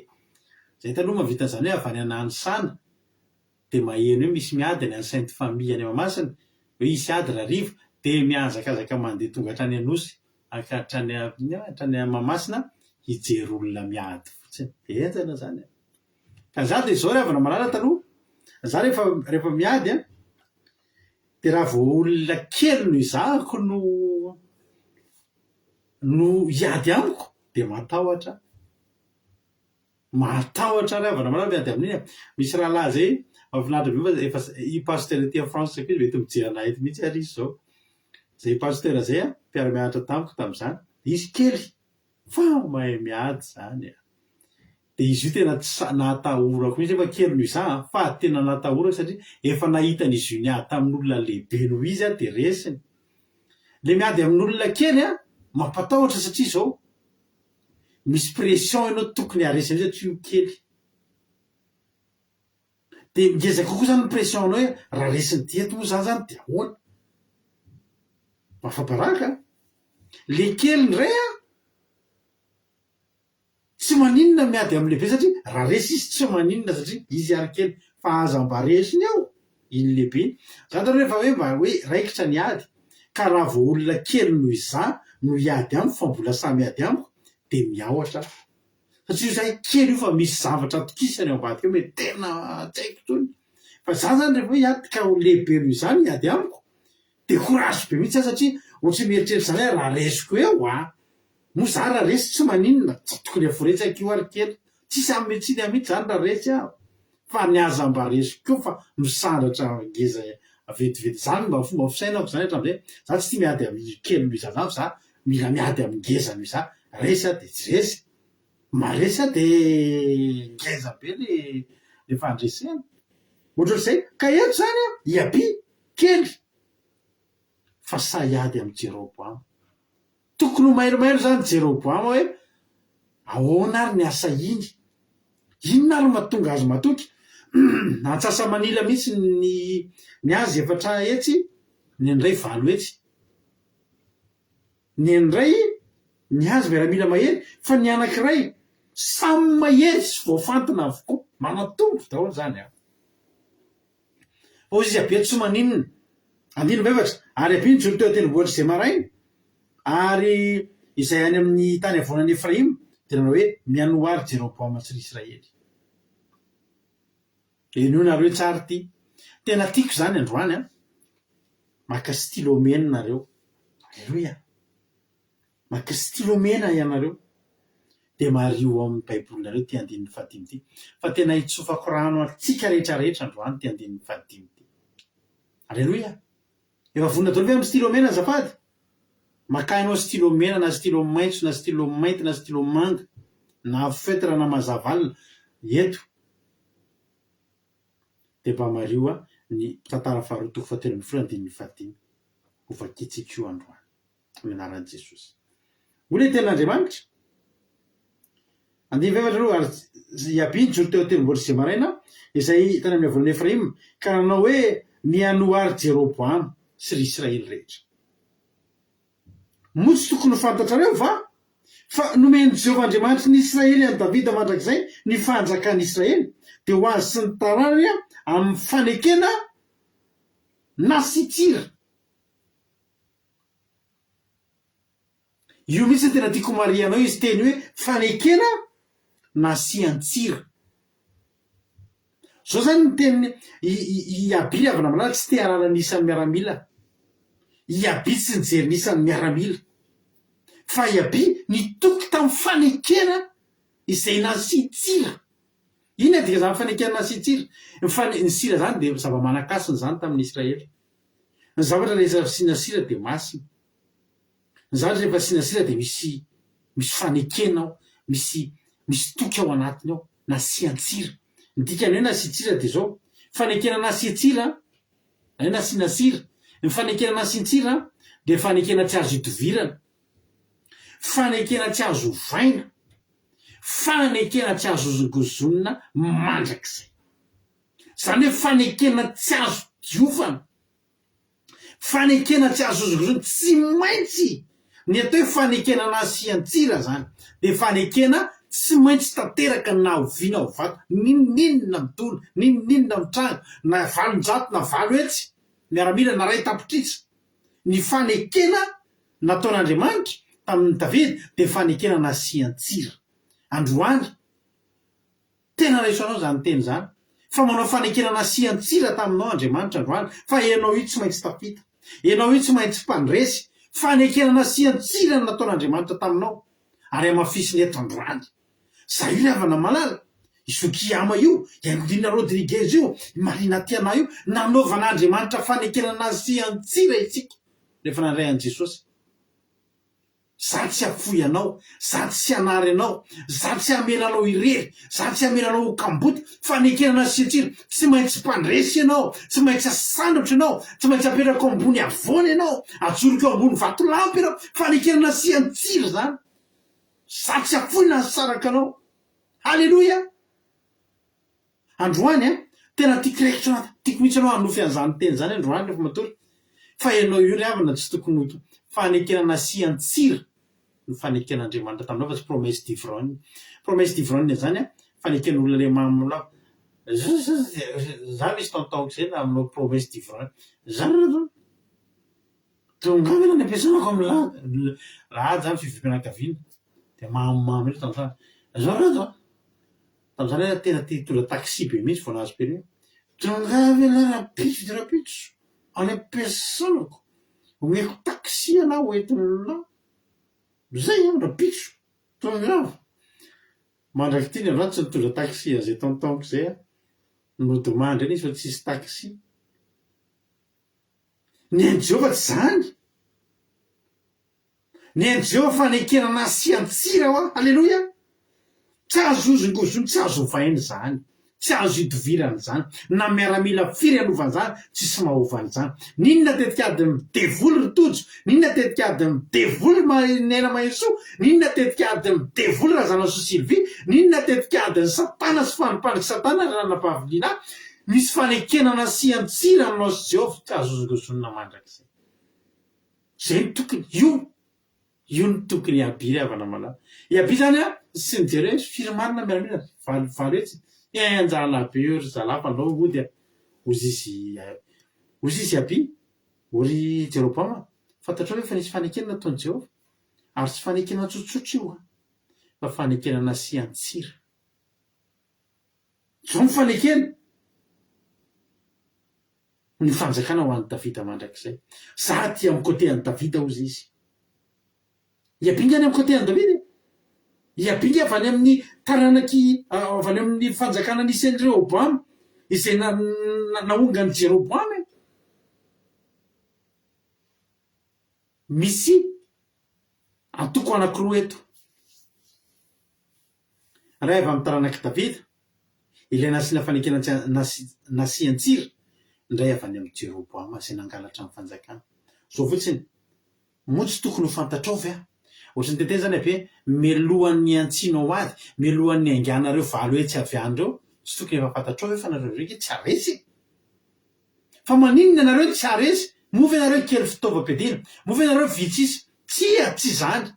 zay taloha mahavita an'izany hoe avy any Nanisana dia maheno hoe misy miady any Sainte Famille any Mahamasina hoe isy ady rariva dia mihazakazaka mandeha tonga hatrany Anosy hatrany Mahamasina hijery olona miady fotsiny enjana zany ka za dia izao ravana malala taloha za rehefa miady dia raha vao olona kely no izahako no hiady amiko dia matahotra ravana malala miady amin'iny misy rahalahy zay mahafinaritra fa i pasteur ty France izy mety mijery anahy eto mihitsy ary izy zao zay pasteur zay mpiara-mianatra tamiko tamin'izany izy kely fa mahay miady zany dia izy io tena natahorako mihitsy efa kely no iza fa tena natahorako satria efa nahitany izy io niady tamin'olona lehibe noho izy dia resiny le miady amin'olona kely mampatahotra satria zao misy pression ianao tokony haresiny satria io kely dia ngezaka kokoa zany pression anao hoe raha resiny teto moa zany dia ahoana mafabaraka le kely ndray tsy maninona miady amin'ny lehibe satria raha resy izy tsy maninona satria izy ary kely fa aza mba resiny ao iny lehibe za taloha rehefa hoe mba hoe raikitra ny ady ka raha vao olona kely noho iza no hiady amiko fa mbola samy ady amiko dia miahotra satria zay kely io fa misy zavatra tokisany ao ambadika eo mety tena tsaiko tony fa za zany rehefa hoe hiady ka lehibe noho izany hiady amiko dia courage be mihitsy satria ohatry mieritreritra zany raha resiko eo moa za raha resy tsy maninona tsy tokony aforetsy akio ary kely tsisy ametsiny mihitsy zany raha resy aho fa niaza mba resiko keo fa misandratra ngeza vetivety zany mba fomba fisainako zany hatram'izay za tsy tia miady amin'ny kely noho iza zany za mila miady amin'ny ngeza noho iza resy dia tsy resy maresy dia ngeza be le fandresena ohatr'izay ka eto zany iaby kely fa sa hiady amin'ny Jeroboamo tokony mailomailo zany Jeroboamo hoe ahoana ary ny asa inona ary mahatonga azy matoky natsasa manila mihitsy ny azy efatra etsy ny ndray valo etsy ny ndray ny azy miaramila mahery fa ny anankiray samy mahery sy voafantina avokoa manatombo daholo zany fa izy abe tsy maninona andino bevatra ary abiny jolo teo tenibohatra izay maraina ary izay any amin'ny tany avonan'ny Efraima dia nanao hoe mianoary Jeroboamo sy Israely io nareo tsara ty tena tiako zany androany maka stylo mena nareo aleloia maka stylo mena ianareo dia mario amin'ny baibolinareo ty andininy fahadimy ty fa tena hitsofako rano atsika rehetrarehetra androany ty andininy fahadimy ty aleloia efa vonina daholo ve amin'ny stylo mena azafady makainao stylo mena na stylo maitso na stylo mainty na stylo manga na fetra na mazavalina eto dia mba mario ny tantara faharoa toko fahatelo ambin'ny folo andininy fahadimy ho vakitsika io androany amin'ny anaran'i Jesosy ole ten'Andriamanitra andiny vevatra aloha ary iabiny jolo teo tenimbôtra izay maraina izay tany amin'ny avonan'ny Efraima ka nanao hoe mianoary Jeroboamo sy ry Israely rehetra moa tsy tokony fantatrareo fa nomeny Jehovah Andriamanitra ny Israely any Davida mandrakizay ny fanjakan'ny Israely dia ho azy sy ny tarany amin'ny fanekena na Sitira io mihitsy tena tiako marianao izy teny hoe fanekena na Siantsira zao zany ny teniny iaby avana malala tsy te harana nisan'ny miaramila iaby tsy nijery nisan'ny miaramila fa iaby nitoky tamin'ny fanekena izay na Sitira iny adika zany fanekena na Sitira ny Sira zany dia zava-manakasiny zany tamin'ny Israely ny zavatra rehefa sinasira dia masina ny zavatra rehefa sinasira dia misy fanekena ao misy toky ao anatiny ao na Siantsira ny dikany hoe na Sitira dia zao fanekena na Sitira na sinasira ny fanekena na Sitira dia fanekena tsy azo itovirana, fanekena tsy azo vaina, fanekena tsy azo zongozonina mandrakizay. Zany hoe fanekena tsy azo diovana, fanekena tsy azo zongozona, tsy maintsy ny atao hoe fanekena nasian-tsira zany, dia fanekena tsy maintsy tanteraka na oviana ho vato, ninninona mitolo, ninninona mitranga, na valonjato na valo hetsy, miaramila na ray tapitrisa. Ny fanekena nataon'Andriamanitra tamin'ny Davida dia fanekena nasian-tsira. Androany tena raisoanao zany teny zany, fa manao fanekena nasian-tsira taminao Andriamanitra androany, fa ianao io tsy maintsy tafita, ianao io tsy maintsy mpandresy. Fanekena nasian-tsira nataon'Andriamanitra taminao, ary amafisiny eto androany. Zay io ravana malala, Isokiyama io, Anglina Rodriguez io, Marina Tiana io, nanaovan'Andriamanitra fanekena nasian-tsira isika rehefa nandray an' Jesosy. Za tsy hafoy anao, za tsy hanary anao, za tsy hamelanao irery, za tsy hamelanao ho kamboty, fanekena nasian-tsira. Tsy maintsy mpandresy ianao, tsy maintsy asandratra ianao, tsy maintsy apetraka ambony avona ianao, ajorika eo ambony vatolampy ianao, fanekena nasian-tsira zany. Za tsy hafoy na hasaraka anao. Halleloia. Androany tena tiako rekotra anaty, tiako mihitsy anao hanofy an'izany teny zany androany rehefa matory. Fa ianao io ry havana tsy tokony ho fanekena nasian-tsira ny faneken'Andriamanitra taminao, fa tsy promesse d'ivrogne. Promesse d'ivrogne zany faneken'olona le mamolao. Za misy taontaoko zay na aminao promesse d'ivrogne. Zany tongavana ny ampiasanako amin'ny laha zany fivipianakaviana dia mamimamy io tamin'izany. Zao raha zao tamin'izany tena tia tondra taxi be mihitsy vao nahazo permis. Tongavana rapitso de rapitso any ampiasanako, omeko taxi anao entin'olona zay rapitso tongava. Mandraky ty ny androany tsy nitondra taxi azay taontaonko zay nodimandry any izy fa tsisy taxi. Ny an'i Jehova tsy zany, ny an'i Jehova fanekena nasian-tsira ho. Halleloia. Tsy azo ozongozony, tsy azo vainy zany, tsy azo idovirana zany, na miaramila firy anovany zany, tsisy mahovany zany. Ninona tetikady midevoly ritojo, ninona tetikady midevoly Nena Mahesoa, ninona tetikady midevoly Razanasoa Sylvie, ninona tetikady ny Satana sy fanipanika Satana ranapaviliana. Misy fanekena nasian-tsira aminao sy Jehova, tsy azo ozongozonina mandrakizay. Zay ny tokony io ny tokony hiabiry havana malala. Iaby zany sy nijery hoe firy marina miaramila valo etsy anjala be eo ry zalafa andao ody ozy izy aby ory Jeroboama. Fantatrao hoe fa nisy fanekena nataon'i Jehova ary tsy fanekena tsotsotra io fa fanekena nasian-tsira. Zao ny fanekena ny fanjakana ho an'i Davida mandrakizay. Za ty amin'ny côté an'i Davida ozy izy. Iabinga any amin'ny côté an'i Davida, iabinga avy any amin'ny taranaky avy any amin'ny fanjakana nisy an'i Rehoboama izay naonga an'i Jeroboama. Misy antoko anankiroa eto. Ray avy amin'ny taranaky Davida ilay nasiana fanekena nasian-tsira, ndray avy any amin'ny Jeroboama izay nangalatra amin'ny fanjakana. Zao fotsiny moa tsy tokony ho fantatraovy ohatrany teteny zany hoe melohan'ny antsinao ady, melohan'ny ainganareo valo etsy avy andreo, tsy tokony efa fantatrao hoe fa nareo raiky tsy aresy. Fa maninona nareo tsy aresy? Mova ianareo kely fitaovam-piadiana, mova ianareo vitsisy. Tsy zany.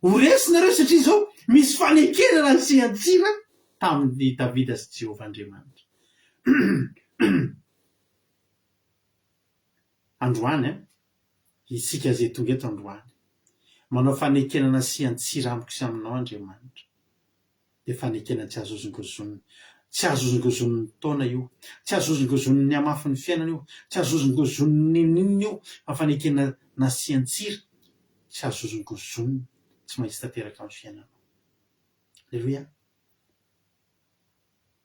Horesy nareo satria zao misy fanekena nasian-tsira tamin'ny Davida sy Jehova Andriamanitra. Androany isika zay tonga eto androany manao fanekena nasian-tsira amiko sy aminao Andriamanitra, dia fanekena tsy azo ozongozonina. Tsy azo ozongozoniny taona io, tsy azo ozongozoniny amafy ny fiainana io, tsy azo ozongozoniny ninona io, fa fanekena nasian-tsira tsy azo ozongozoniny, tsy maintsy tanteraka amin'ny fiainana. Alleluia.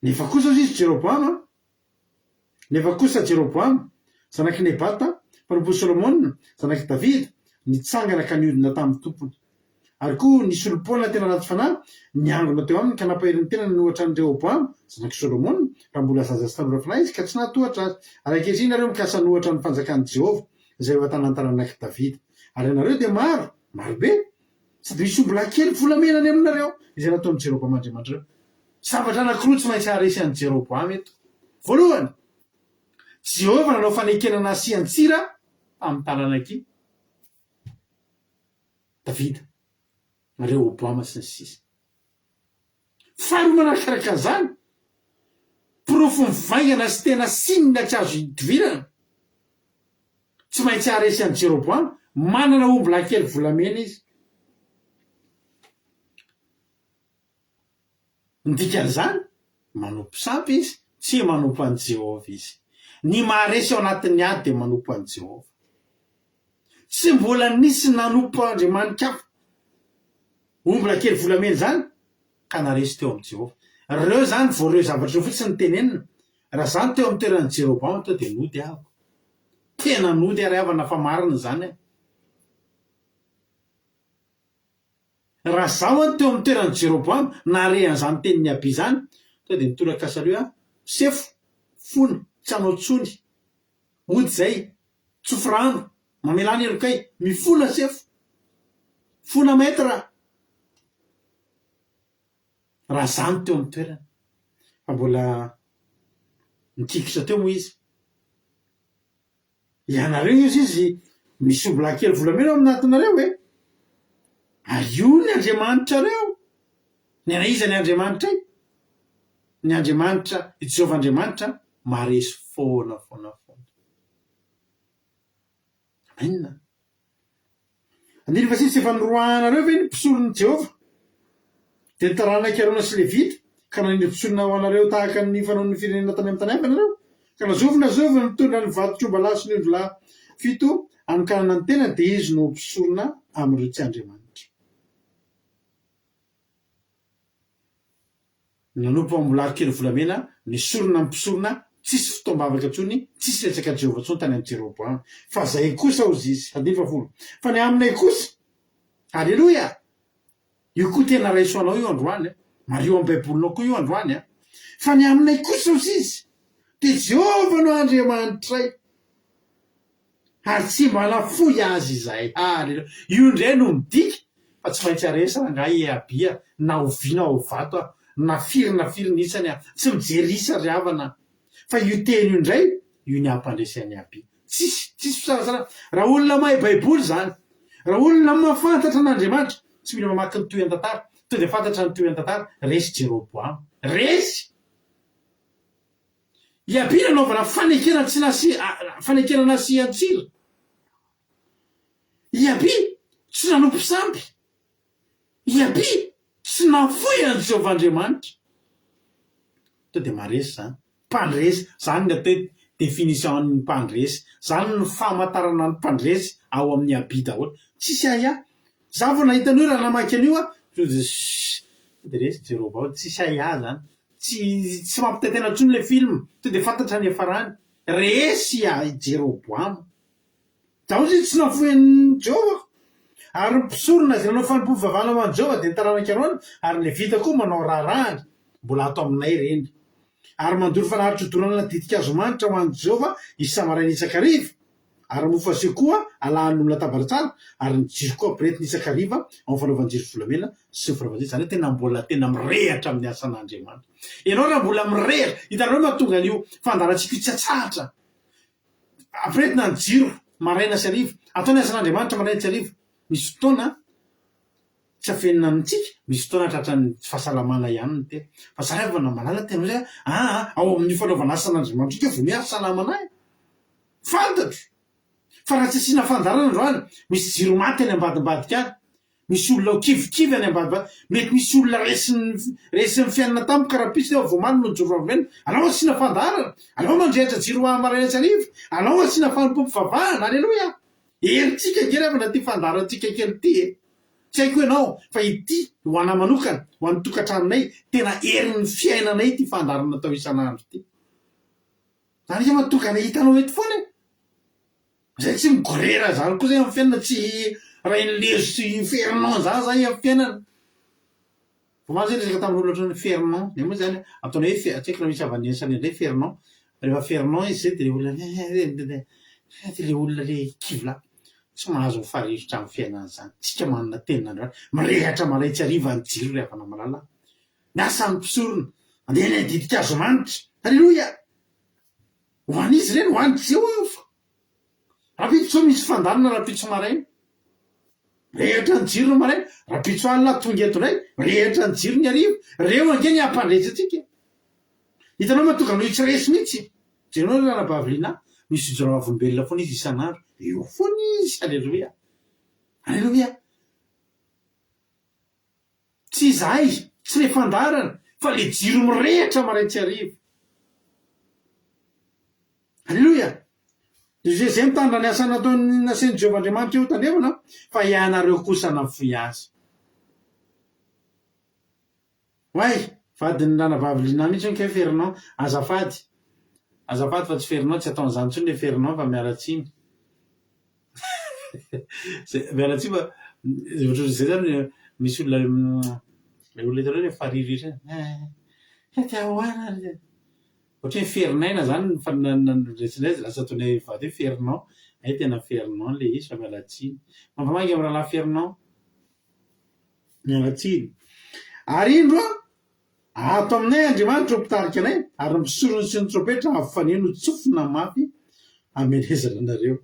Nefa kosa izy Jeroboama, nefa kosa Jeroboama zanaky Nebata, mpanompo Solomona, zanaky Davida, nitsangana ka niodina tamin'ny tompony. Ary koa nisy olo-poana tena anaty fanahy niangona teo aminy ka nampaheriny tena nohatra ny Rehoboama zanaky Solomona raha mbola zaza sy tanora fanahy izy ka tsy nahatohatra azy. Ary ankehitriny nareo mikasa nohatra ny fanjakan'i Jehova zay ho atanantaranaiky Davida. Ary ianareo dia marobe, sady misy ombola kely volamenany aminareo izay nataon'ny Jeroboamandriamanitra reo. Zavatra anankiroa tsy maintsy haresy an'i Jeroboamy eto. Voalohany, Jehova nanao fanekenana asian-tsira amin'ny taranak'i Davida, Rehoboama sy ny sisa. Faharoa manakaraka an'izany, pirofo mivaingana sy tena sinina tsy azo itovirana, tsy maintsy haresy an'i Jeroboamy, manana ombola kely volamena izy. Ndikan'izany, manompo sampy izy, tsy manompo an'i Jehova izy. Ny maharesy ao anatin'ny ady dia manompo an'i Jehova. Tsy mbola nisy nanompo Andriamanitra hafa ombola kely volamena zany ka naresy teo amin'i Jehova. Reo zany vao reo zavatra fotsiny ny tenenina. Raha zany teo amin'ny toeran'i Jeroboamy teo dia nody ahako. Tena nody ary havana fa marina zany. Raha zaho any teo amin'ny toeran'i Jeroboamy nare an'izany tenin'ny Aby zany, teo dia nitolaka saleo sefo, fona, tsy hanao tsony, ody zay, tsofi rano, mamelany elokay, mifona sefo, fona metra. Raha zany teo amin'ny toerana, fa mbola mikikitra teo moa izy. Ianareo izy misy ombola kely volamena ao aminatinareo hoe io ny Andriamanitra reo. Ny ana iza ny Andriamanitra io? Ny Andriamanitra, Jehova Andriamanitra maharesy foana. Aminna. Andiny fa sisy efa noroahanareo ve ny mpisolon'i Jehova? Dia ny taranaka Arona sy Levita ka nanindry mpisolona ho anareo tahaka ny fanaon'ny firenena tany amin'ny tany hafa ianareo. Ka nazovina mitondra ny vato-tromba sy ny ondrolahy 7 anokanana ny tena dia izy no mpisolona amin'ireo tsy Andriamanitra. Nanompo ambola kely volamena, nisorona mpisorona, tsisy fotoam-bavaka tsony, tsisy resaka Jehova tsony tany amin'ny Jeroboamy. Fa zay kosa ozy izy, 10 fa ny aminay kosa, aleloia, io koa tena raisoanao io androany, mario amin'ny baibolinao koa io androany. Fa ny aminay kosa ozy izy, dia Jehova no Andriamanitrray, ary tsy mba nafoy azy izay. Aleloia, io indray no midika, fa tsy maintsy aresana ngai Abia, na oviana ao vato na firina isany tsy mijery isa ry havana. Fa io teny io indray, io ny ampandresy any Abia. Tsisy fisarasara. Raha olona mahay baiboly zany, raha olona mahafantatra an'Andriamanitra, tsy mila mamaky ny toy an-tantara, to dia fantatra ny toy an-tantara, resy Jeroboamy. Resy! I Abia nanaovana fanekenana asian-tsira. I Abia tsy nanompo sampy. I Abia tsy nafoy an'i Jehova Andriamanitra. To dia maresy zany. Mpandresy, zany ny atao definition-ny mpandresy. Zany ny famantarana ny mpandresy ao amin'ny Abia daholo. Tsisy aya. Za vao nahitan'io raha namaky an'io dia resy Jeroboamy, tsisy aya zany. Tsy mampitaitena intsony le film, to dia fantatra ny efarany. Resy Jeroboamy. Daholo izy tsy nafoy an'i Jehova. Ary mpisorona izay nanao fanompoam-bavahana ho an'i Jehova dia ny taranaka Arona, ary ny Levita koa manao raharaha, mbola ato aminay reny. Ary mandoro fanahitry doranana didin-kazo-manitra ho an'i Jehova isa-maraina isakariva. Ary mofo asekoa alahan'ny olona tabaratsara, ary ny jiro koa ampirehetina isakariva amin'ny fanaovan-jiro volamena sy ny fanaovan-jiro. Zany tena mbola tena mirehatra amin'ny asan'Andriamanitra. Ianao raha mbola mirehatra, hitanareo mahatonga an'io fandarantsika tsy atsahatra. Ampirehetina ny jiro maraina sy hariva, ataony asan'Andriamanitra maraina sy hariva. Misy fotoana tsy afenina amintsika, misy fotoana tratran'ny fahasalamana ihany ny tena. Fa za rehefa malala tena hoe ao amin'ny fanaovana asan'Andriamanitra ke vao miara-salamana. Fantatro. Fa raha tsy asiana fandarana androany, misy jiro maty any ambadimbadika any, misy olona kivikivy any ambadimbadika, mety misy olona resin'ny fiainana tamiko karapisy eo vao manina ny joro vavena. Alao asiana fandarana, alao mandrehatra jiro maraina sy hariva, alao asiana fanompoam-pivavahana. Aleloia. Herintsika kely avy na ty fandarantsika kely ty. Tsy haiko ianao, fa ity ho ana manokana, ho an'ny tokantranonay, tena herin'ny fiainanay ty fandarana atao isan'andro ty. Zany izy mahatonga hitanao eto foana. Zay tsy migorera zany koa zay amin'ny fiainana, tsy rainlezo sy Fernand zany amin'ny fiainana. Vomany zay resaka tamin'olona ohatran'ny Fernand, dia moa zany ataonao hoe tsy haiko raha misy avaniasany indray Fernand. Rehefa Fernand izy zay dia olona ty le olona le kivla tsy mahazo mifarihitra amin'ny fiainana zany tsika manana tenina mirehatra maraitsy ariva ny jiro rehefa namalala miasa ny mpisorona andeha ny didikazo manitra alleloia ho an'izy ireny ho any jeo fa rapitso misy fandanana rapitso maraina rehatra ny jiro no maraina rapitso alina tonga eto indray rehatra ny jiro ny arivo reo ange ny ampandresatsika hitanao matonga no itsresy mihitsy jerenao le ranabaviliana misy ijoro avombelona foana izy isan'andro eo foana izy alleloia alleloia tsy zahay tsy le fandarana fa le jiro mirehatra maraitsy arivo alleloia zay mitandra ny asa nataony naseny Jehovahandriamanitra eo tandrevana fa ianareo kosa nafoy azy way vadiny ranabaviliana mihitsy ny ke ferinao azafady fa tsy ferinao tsy ataon'izany tsony le ferinao fa mialatsiny mialatsiny fa zay zany misy olona le olona hitanao le faririritra tiahoana ohatra hoe ferinaina zany fa resinay lasa ataonay vady hoe ferinao ay tena ferinao le izy fa mialatsiny mampamangy amin'ny rahalahy ferinao mialatsiny ary indro ato aminay Andriamanitra mpitarika anay ary misorony sy ny tropetra afaneno tsofina mafy amelezana anareo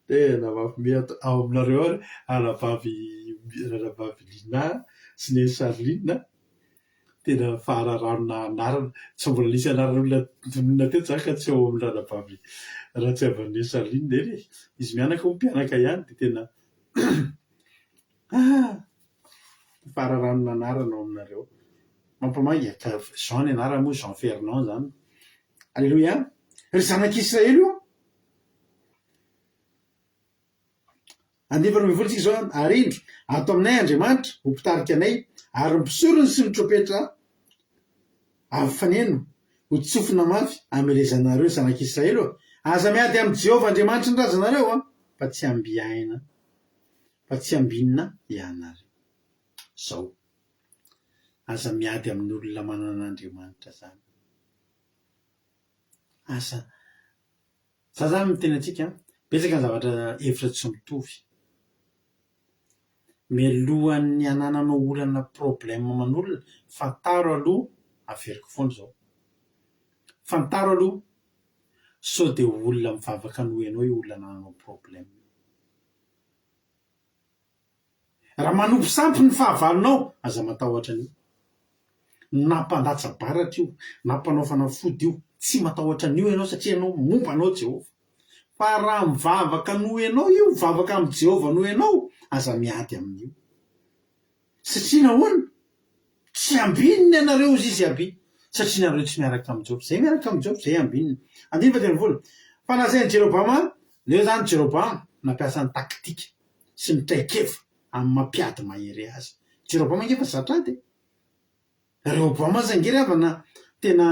tena mafy ao aminareo ary ranabaviliana sy ny Sarinina tena fahararanona anarana tsy mbola nisy anaran'olona teto zany ka tsy eo amin'ny ranabavy raha tsy avan'ny Sarinina eny izy mianaka ho mpianaka ihany de tena fahararanona anarana ao aminareo mampamangy ka Jean ny anarana moa Jean Fernand zany alleloia ry zanak'Israely io andefana mivolitsika zao arindro ato aminay Andriamanitra ho mpitarika anay ary misorony sy ny tropetra afaneno ho tsofina mafy amelezanareo zanak'Israely aza miady amin'ny Jehovah Andriamanitra ny razanareo fa tsy ambiaina fa tsy ambinina ianareo zao aza miady amin'ny olona manan'Andriamanitra zany asa za zany miteny atsika betsaka ny zavatra hevitra tsy mitovy mialohan'ny anananao olana problème manolona fantaro aloha averiko foana zao fantaro aloha sao de olona mivavaka noho ianao io olona anananao problème raha manompo sampy ny fahavalonao aza matahotra an'io nampandatsa baratra io nampanao fanafody io tsy matahotra an'io ianao satria ianao mompanao Jehova fa raha mivavaka noho ianao io mivavaka amin'ny Jehova noho ianao aza miady amin'io satria nahoana tsy ambininy ianareo izy aby satria nareo tsy miaraka amin'ny Jehova zay miaraka amin'ny Jehova zay ambininy andiny fa tena vola fa nasainy Jerobama leo zany Jerobama nampiasa ny taktika sy ny traikefa amin'ny mampiady mahery azy Jerobama ngefa zatrady Rehoboama zangery avana tena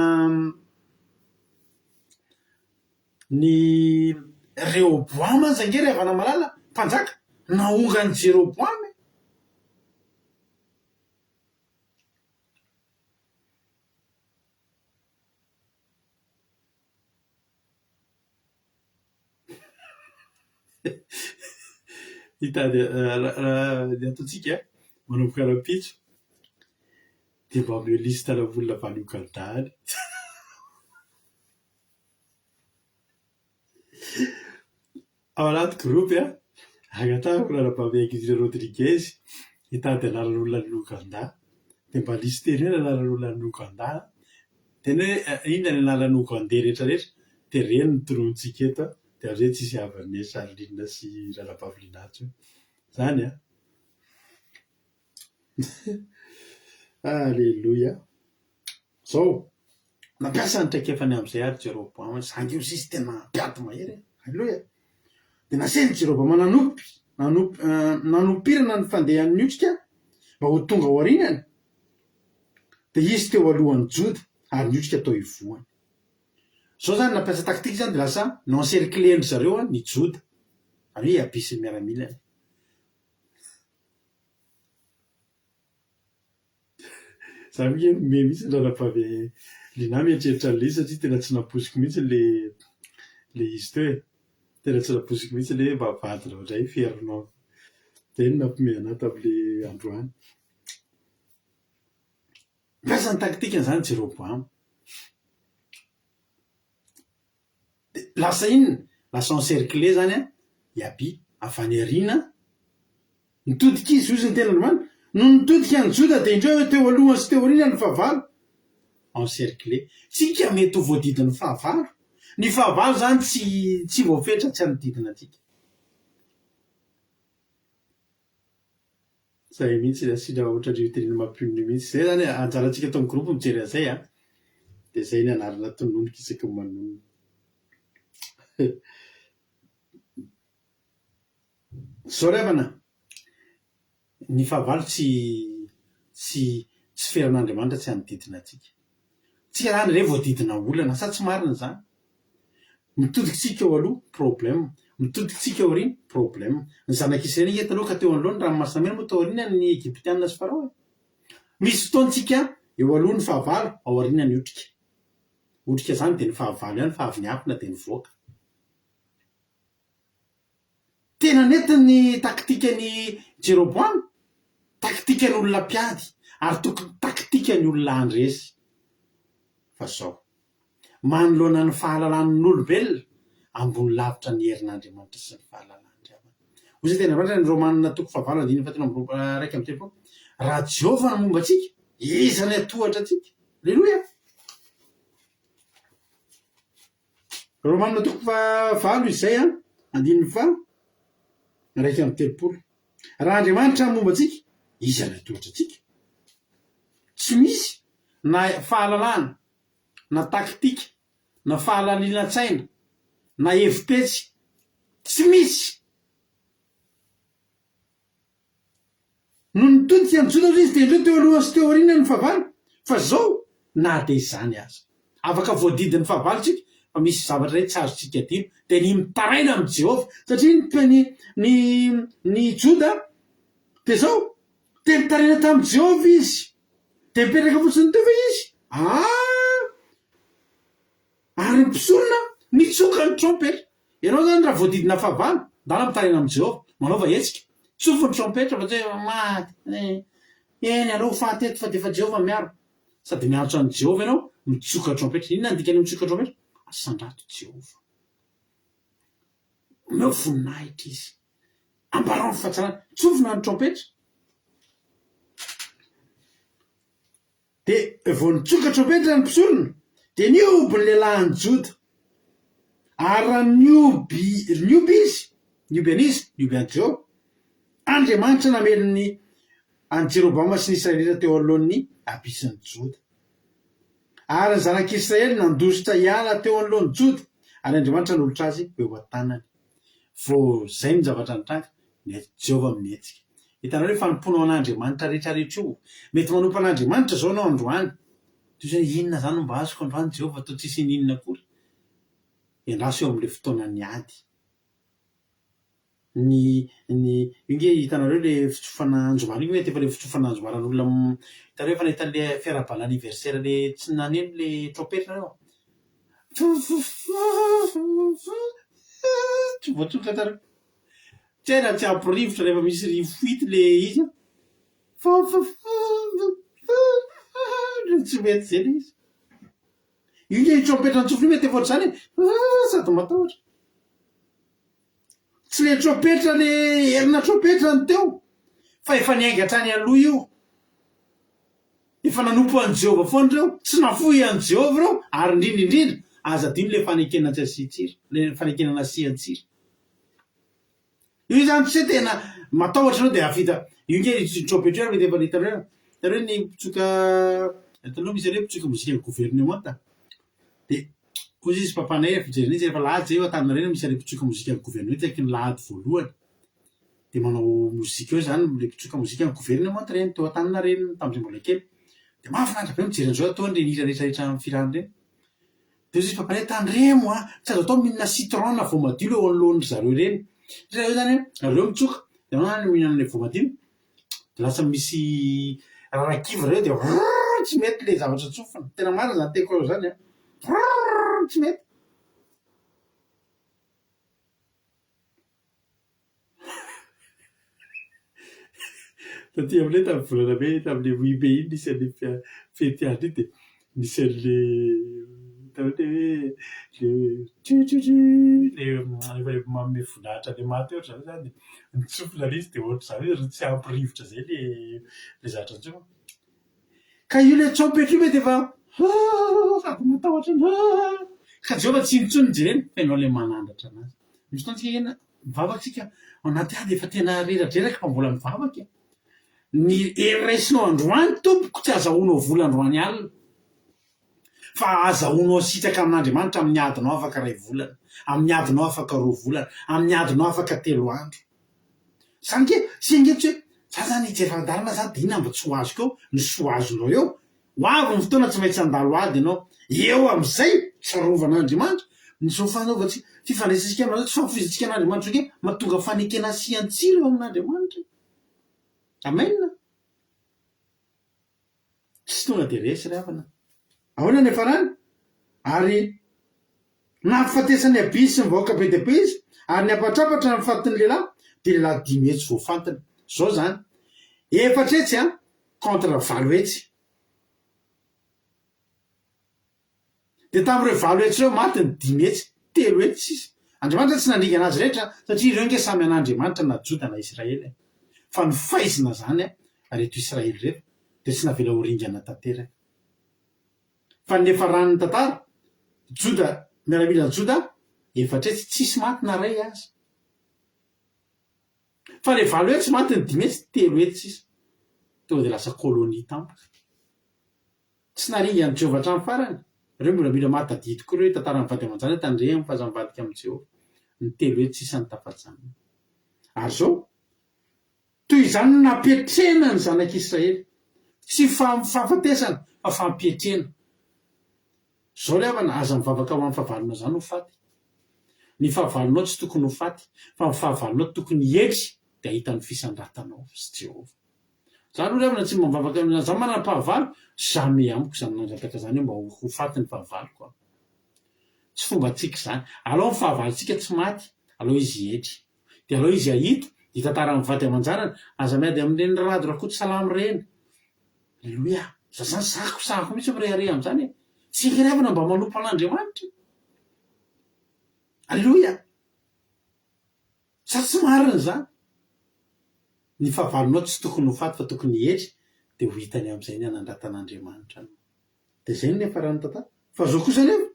ny Rehoboama zangery avana malala mpanjaka naongany Jeroboama hitady ny ataotsika manomboka rapitso de mba meo lista na volona valokandany ao anaty groupe agatahako ranabavekizire Rodriguez hitady anaran'olona nylokanda de mba listeny hoe anaran'olona nylokanda tena hoe inona ny anaran'olokande rehetrarehetra de reny ny toronintsika eto de amizay tsisy havan'ny Sarinina sy ranabavilianatsy zany alleluia zao nampiasa ny traikefany am'izay ary Jeroboama zangy io sisy tena mpiady mahery alleluia de naseny Jeroboama nanompirana ny fandehan'ny otrika mba ho tonga ao arinany de izy teo alohan'ny Joda ary ny otrika tao ivoany zao zany nampiasa taktika zany de lasa no encercler zareo ny Joda ary hoe abisy miaramilany za mie misy ranabavy lina mietreritra an'le satria tena tsy naposiko mihitsy le izy teo e. Tena tsy naposiko mihitsy le vavady loatray ferinao. Dia iny nampomehana tamin'le androany. Mpiasa ny taktikany zany Jeroboam. Lasa inona? Lasa encerclé zany a i Abi avy any aoriana. Nitodika izy ozy ny tenandromana. No nitodika ny Joda dia indreo teo aloha sy teo aoriana ny fahavalo. Encerclé. Tsika mety ho voadidin'ny fahavalo. Ny fahavalo zany tsy voafetra tsy hanodidina antsika. Zay mihitsy asina ohatra rivotirina mampionony mihitsy. Zay zany anjarantsika tao amin'ny groupe mijery an'izay a. Dia zay ny anarana tononika isaky manonona. Zao revana ny fahavalo tsy feran'Andriamanitra tsy hanodidina antsika. Tsika zany re voadidina olana sa tsy marina zany. Mitodikitsika eo aloha problème, mitodikitsika eo aoriana problème. Ny zanak'Israely eto aloha ka teo anoloana ranomasina mena moa teo aoriana ny Egyptianina sy Farao. Misy fotoantsika eo aloha ny fahavalo, ao aoriana ny otrika. Otrika zany dia ny fahavalo ihany fa avy niampina dia nivoaka. Tena netiny taktikany Jeroboam, taktikany olona mpiady, ary tokony taktikany olona andresy. Fa zao manoloana ny fahalalan'olombelona ambony lavitra ny herin'Andriamanitra sy ny fahalalan-Andriamanitra. Hoy tena marina ny Romanina toko fahavalo andiny fahatelo amby raika amby telopolo. Raha Jehova no momba antsika, iza ny atohatra antsika. Aleloia. Romanina toko fahavalo izay andininy fa raika amby telopolo. Raha Andriamanitra momba antsika, iza ny atohatra antsika. Tsy misy na fahalalana, na taktika, na fahalaliana-tsaina, na hevitetsy, tsy misy. No nitodika ny Joda izy dia indreo teo aloha sy teo aoriana ny fahavalo. Fa zao na dia izany aza. Afaka voadidin'ny fahavalo tsika, fa misy zavatra iray tsy azontsika adino, dia ny mitaraina amin'ny Jehova. Satria ny Joda dia zao, dia mitaraina tamin'i Jehova izy. Dia mipetraka fotsiny teo fa izy. Ary mpisorona mitsoka ny trompetra. Ianao zany raha voadidina fahavalo, ndala mitaraina amin'ny Jehova, manaova hetsika. Tsofo ny trompetra fa tsy maty. Eny aleo fahateto fa dia efa Jehova miaro. Sady miantso an'i Jehova ianao, mitsoka trompetra. Inona ny dikany mitsoka trompetra? Asandrato Jehova. Omeo voninahitra izy. Ambarao ny fahatsarana. Tsofona ny trompetra. Dia vao nitsoka trompetra ny mpisorona, dia nioby ny lehilahy ny Joda. Ary raha nioby izy, nioby an'izy, nioby an'i Jehova. Andriamanitra namelony any Jeroboam sy ny Israelita teo alohan'ny Abi sy ny Joda. Ary ny zanak'Israely nandositra hiala teo anoloan'ny Joda, ary Andriamanitra nolotra azy eo an-tanany. Vao zay ny zavatra nitranga, Jehova minetsika. Hitanao hoe fanompoana an'Andriamanitra rehetrarehetra io. Mety manompo an'Andriamanitra zao anao androany. Toy izany inona zany mba azoko androany Jehova toa tsisy ninona akory. Iandraso eo amin'ilay fotoana niady. Inge hitanareo le fitsofana anjomaro io mety efa le fitsofana anjomaran'olona. Hitanareo efa nahita le fiarabana anniversaire le tsy naneno le trompetra reo. Tsy voatsoka tareo. Tena tsy ampirivotra rehefa misy rivo fito le izy. Tsy mety zay le izy. Inge trompetra ntsofina mety efa ohatr'izany. Sady matahotra. Tsy le trompetra le herina trompetra ny teo, fa efa niaingatra any aloha io. Efa nanompo an'i Jehova foana reo, tsy nafoy an'i Jehova reo, ary indrindra aza dino le fanekenana tsira, le fanekenana siantsira. Io zany tsy tena matahotra anao dia afita. Io nge trompetra io mety efa hitanareo. Hitanareo ny mpitsoka, hitanareo misy an'ireo mpitsoka mozika ny gouvernement. Dia koa izy papanay rehefa fijerena izy rehefa lahady zay eo Antaninarenina misy an'ilay mpitsoka mozika ny gouvernement tsaiky ny lahady voalohany. Dia manao mozika eo zany le mpitsoka mozika ny gouvernement reny teo Antaninarenina tamin'izay mbola kely. Dia mahafinaritra be mijery an'izao atao ny hira rehetrarehetra amin'ny firany reny. Dia izy papanay tandremo tsy azo atao mihinana citron voamadilo eo anoloan'ny zareo reny. Io zany reo mitsoka, dia manao mihinana ilay voamadilo. Dia lasa misy rarakiva reo dia tsy mety le zavatra tsofana tena marina zany teko ao zany a tsy mety taty amin'le tamin'ny volana be tamin'le wibe iny nisy an'le fetiany iny de nisy an'le tamin'le hoe le manome voninahitra le maty ohatra zany zany de nitsofina izy de ohatra zany hoe tsy ampirivotra zay le zavatra ntsofina ka io le trompety io mety efa sady matahotra ka jehovah tsy intsony jereny fa ianao le manandratra anazy misy fotoantsika ena mivavaksika ao anaty ady efa tena reradreraka fa mbola mivavaka ny eraisinao androany tompoko tsy azahoanao vola androany alina fa azahoanao sitraka amin'Andriamanitra amin'ny adinao afaka 2 volana amin'ny adinao afaka 2 volana amin'ny adinao afaka 3 andro zany ke sy angetso hoe za zany jefa-dalina za de ina mba tsy ho azoko eo ny soazonao eo ho avy ny fotoana tsy maintsy andalo ady ianao eo am'izay tsarovanaandriamanitra ny zao fanaovatsy fifandraisantsika aminao tsy fampifizitsika an'Andriamanitra ke mahatonga fanekena siantsiro eo amin'Andriamanitra amena tsy tonga de resy ry havana ahoana ny farany ary nampifatesany abisy sy mivahoaka be de be izy ary ny apatrapatra ny fatin'ny lehilahy de lehilahy 5 hetsy voafantany zao zany 4 hetsy a contre 5 hetsy de tamin'ireo 5 hetsy reo maty ny 5 hetsy 3 hetsy sisa Andriamanitra tsy nandringa anazy rehetra satria ireo nge samy an'Andriamanitra na Joda na Israely fa ny faizina zany a reto Israely reto de tsy navela horingana tanteraka fa nefa ranony tantara Joda miaramila Joda 4 hetsy tsisy maty na ray azy fa le 5 hetsy maty ny 5 hetsy 3 hetsy sisa tonga de lasa kolonia tampoka tsy naringany Jehovah hatramin'ny farany reo mbola mila mahatadidy koa reo tantara ny vady aman-jany tandre amin'ny fahazamivadika amin'ny Jehovah ny 3 hetsy sisa ny tafajanony ary zao toy izany nampiatrena ny zanak'Israely tsy fahafatesana fa fampiatrena zao le havana aza mivavaka ho amin'ny fahavalona zany ho faty ny fahavalonao tsy tokony ho faty fa ny fahavalonao tokony etsy de ahita ny fisandratanao sy Jehovah zany ho revana tsy mivavaka za manana pahavalo zame amiko zany nandrataka zany hoe mba ho faty ny fahavaloko a tsy fomba tsika zany alao ny fahavalontsika tsy maty alao izy etry de alao izy ahita de tantara amin'ny vady aman-janany aza miady amin'ireny rado rakoto salamy reny aleloia za zany sako mihitsy mirehare am'zany tsy revana mba manompo an'Andriamanitra aleloia sa tsy marina zany ny fahavalonao tsy tokony ho faty fa tokony etry de ho hitany am'izay ny anandratan'Andriamanitra de zay ny farany tantara fa zao kosa nefa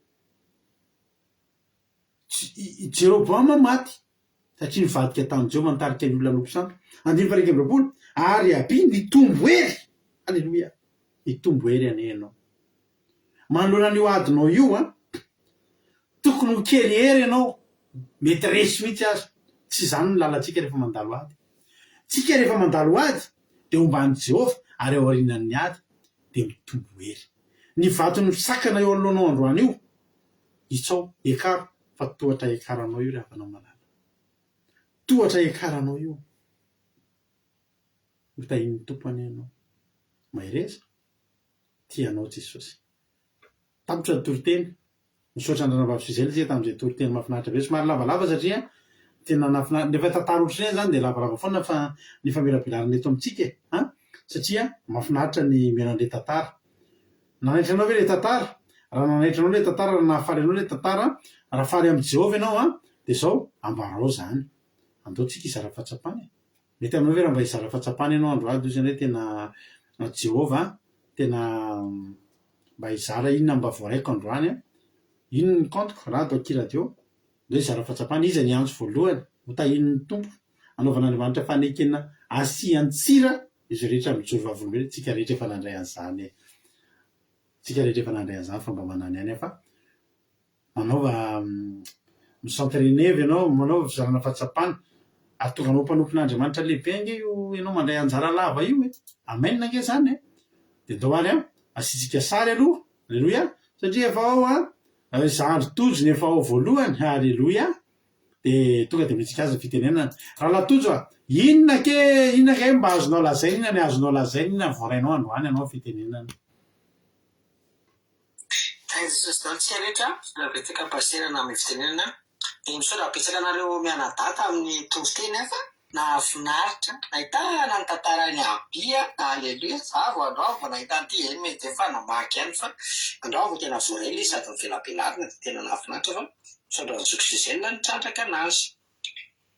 Jeroboama maty satria nivadika tamin'i Jehovah nitarika ny olona nompo santo 5 ary Abi nitombo hery aleloia nitombo hery anenao manoloana an'io adinao io a tokony ho kely hery ianao mety resy mihitsy azy tsy zany ny lalantsika rehefa mandalo ady tsika rehefa mandalo ady de ombany Jehovah ary ao aorinan'ny ady de mitombo hery ny vato ny sakana eo anoloanao androany io itsao ekaro fa tohatra ekaranao io rehefa manao malala tohatra ekaranao io hotahiny tompony ianao mahereza tianao Jesosy tapitra ny toriteny misaotra andranavavy zay tamin'izay toriteny mahafinaritra be somary lavalava satria tena nafinaritra nefa tantara ohatrany zany de lavalava foana fa ny famelabelarana eto amintsika satria mahafinaritra ny mianan'le tantara nanaitranao ve le tantara raha nanaitranao le tantara raha nahafaly anao le tantara raha faly amin'ny Jehovah ianao de zao ambarao zany andaotsika izara fahatsapany mety aminao ve raha mba izara fahatsapany ianao androady io zany hoe tena Jehovah tena mba izara inona mba voaraiko androany ino ny kantoko raha atao kiradio de izara fahatsapany izy ny andro voalohany hotahin'ny tompo anaovan'Andriamanitra fanekena asiantsira izy rehetra mijoro vavolombelona tsika rehetra efa nandray an'izany tsika rehetra efa nandray an'izany fa mba manany any fa manaova misanterenevy ianao manaova fizarana fahatsapana ahatonganao mpanompon'Andriamanitra lehibe nge io ianao mandray anjara lava io amenna nge zany de ndao any asitsika sary aloha aleloia satria efa ao zandro tojo ny efa ao voalohany aleloia de tonga de mitsika azy fitenenana raha latojo inona ke mba azonao lazaina inona ny azonao lazaina inona ny voarainao androany anao fitenenana Jesosy tsy rehetra rahabetsaka pasterana amin'ny fitenenana dia misaotra betsaka anareo mianadata amin'ny toriteny afa nahafinaritra nahitana ny tantarany abia aleluia za vo andao vo nahitany ty eny mety efa namaky ihany fa andao vo tena voarely sady mivelabelarina dia tena nahafinaritra fa misaotra ny sokisizena nitrandraka anazy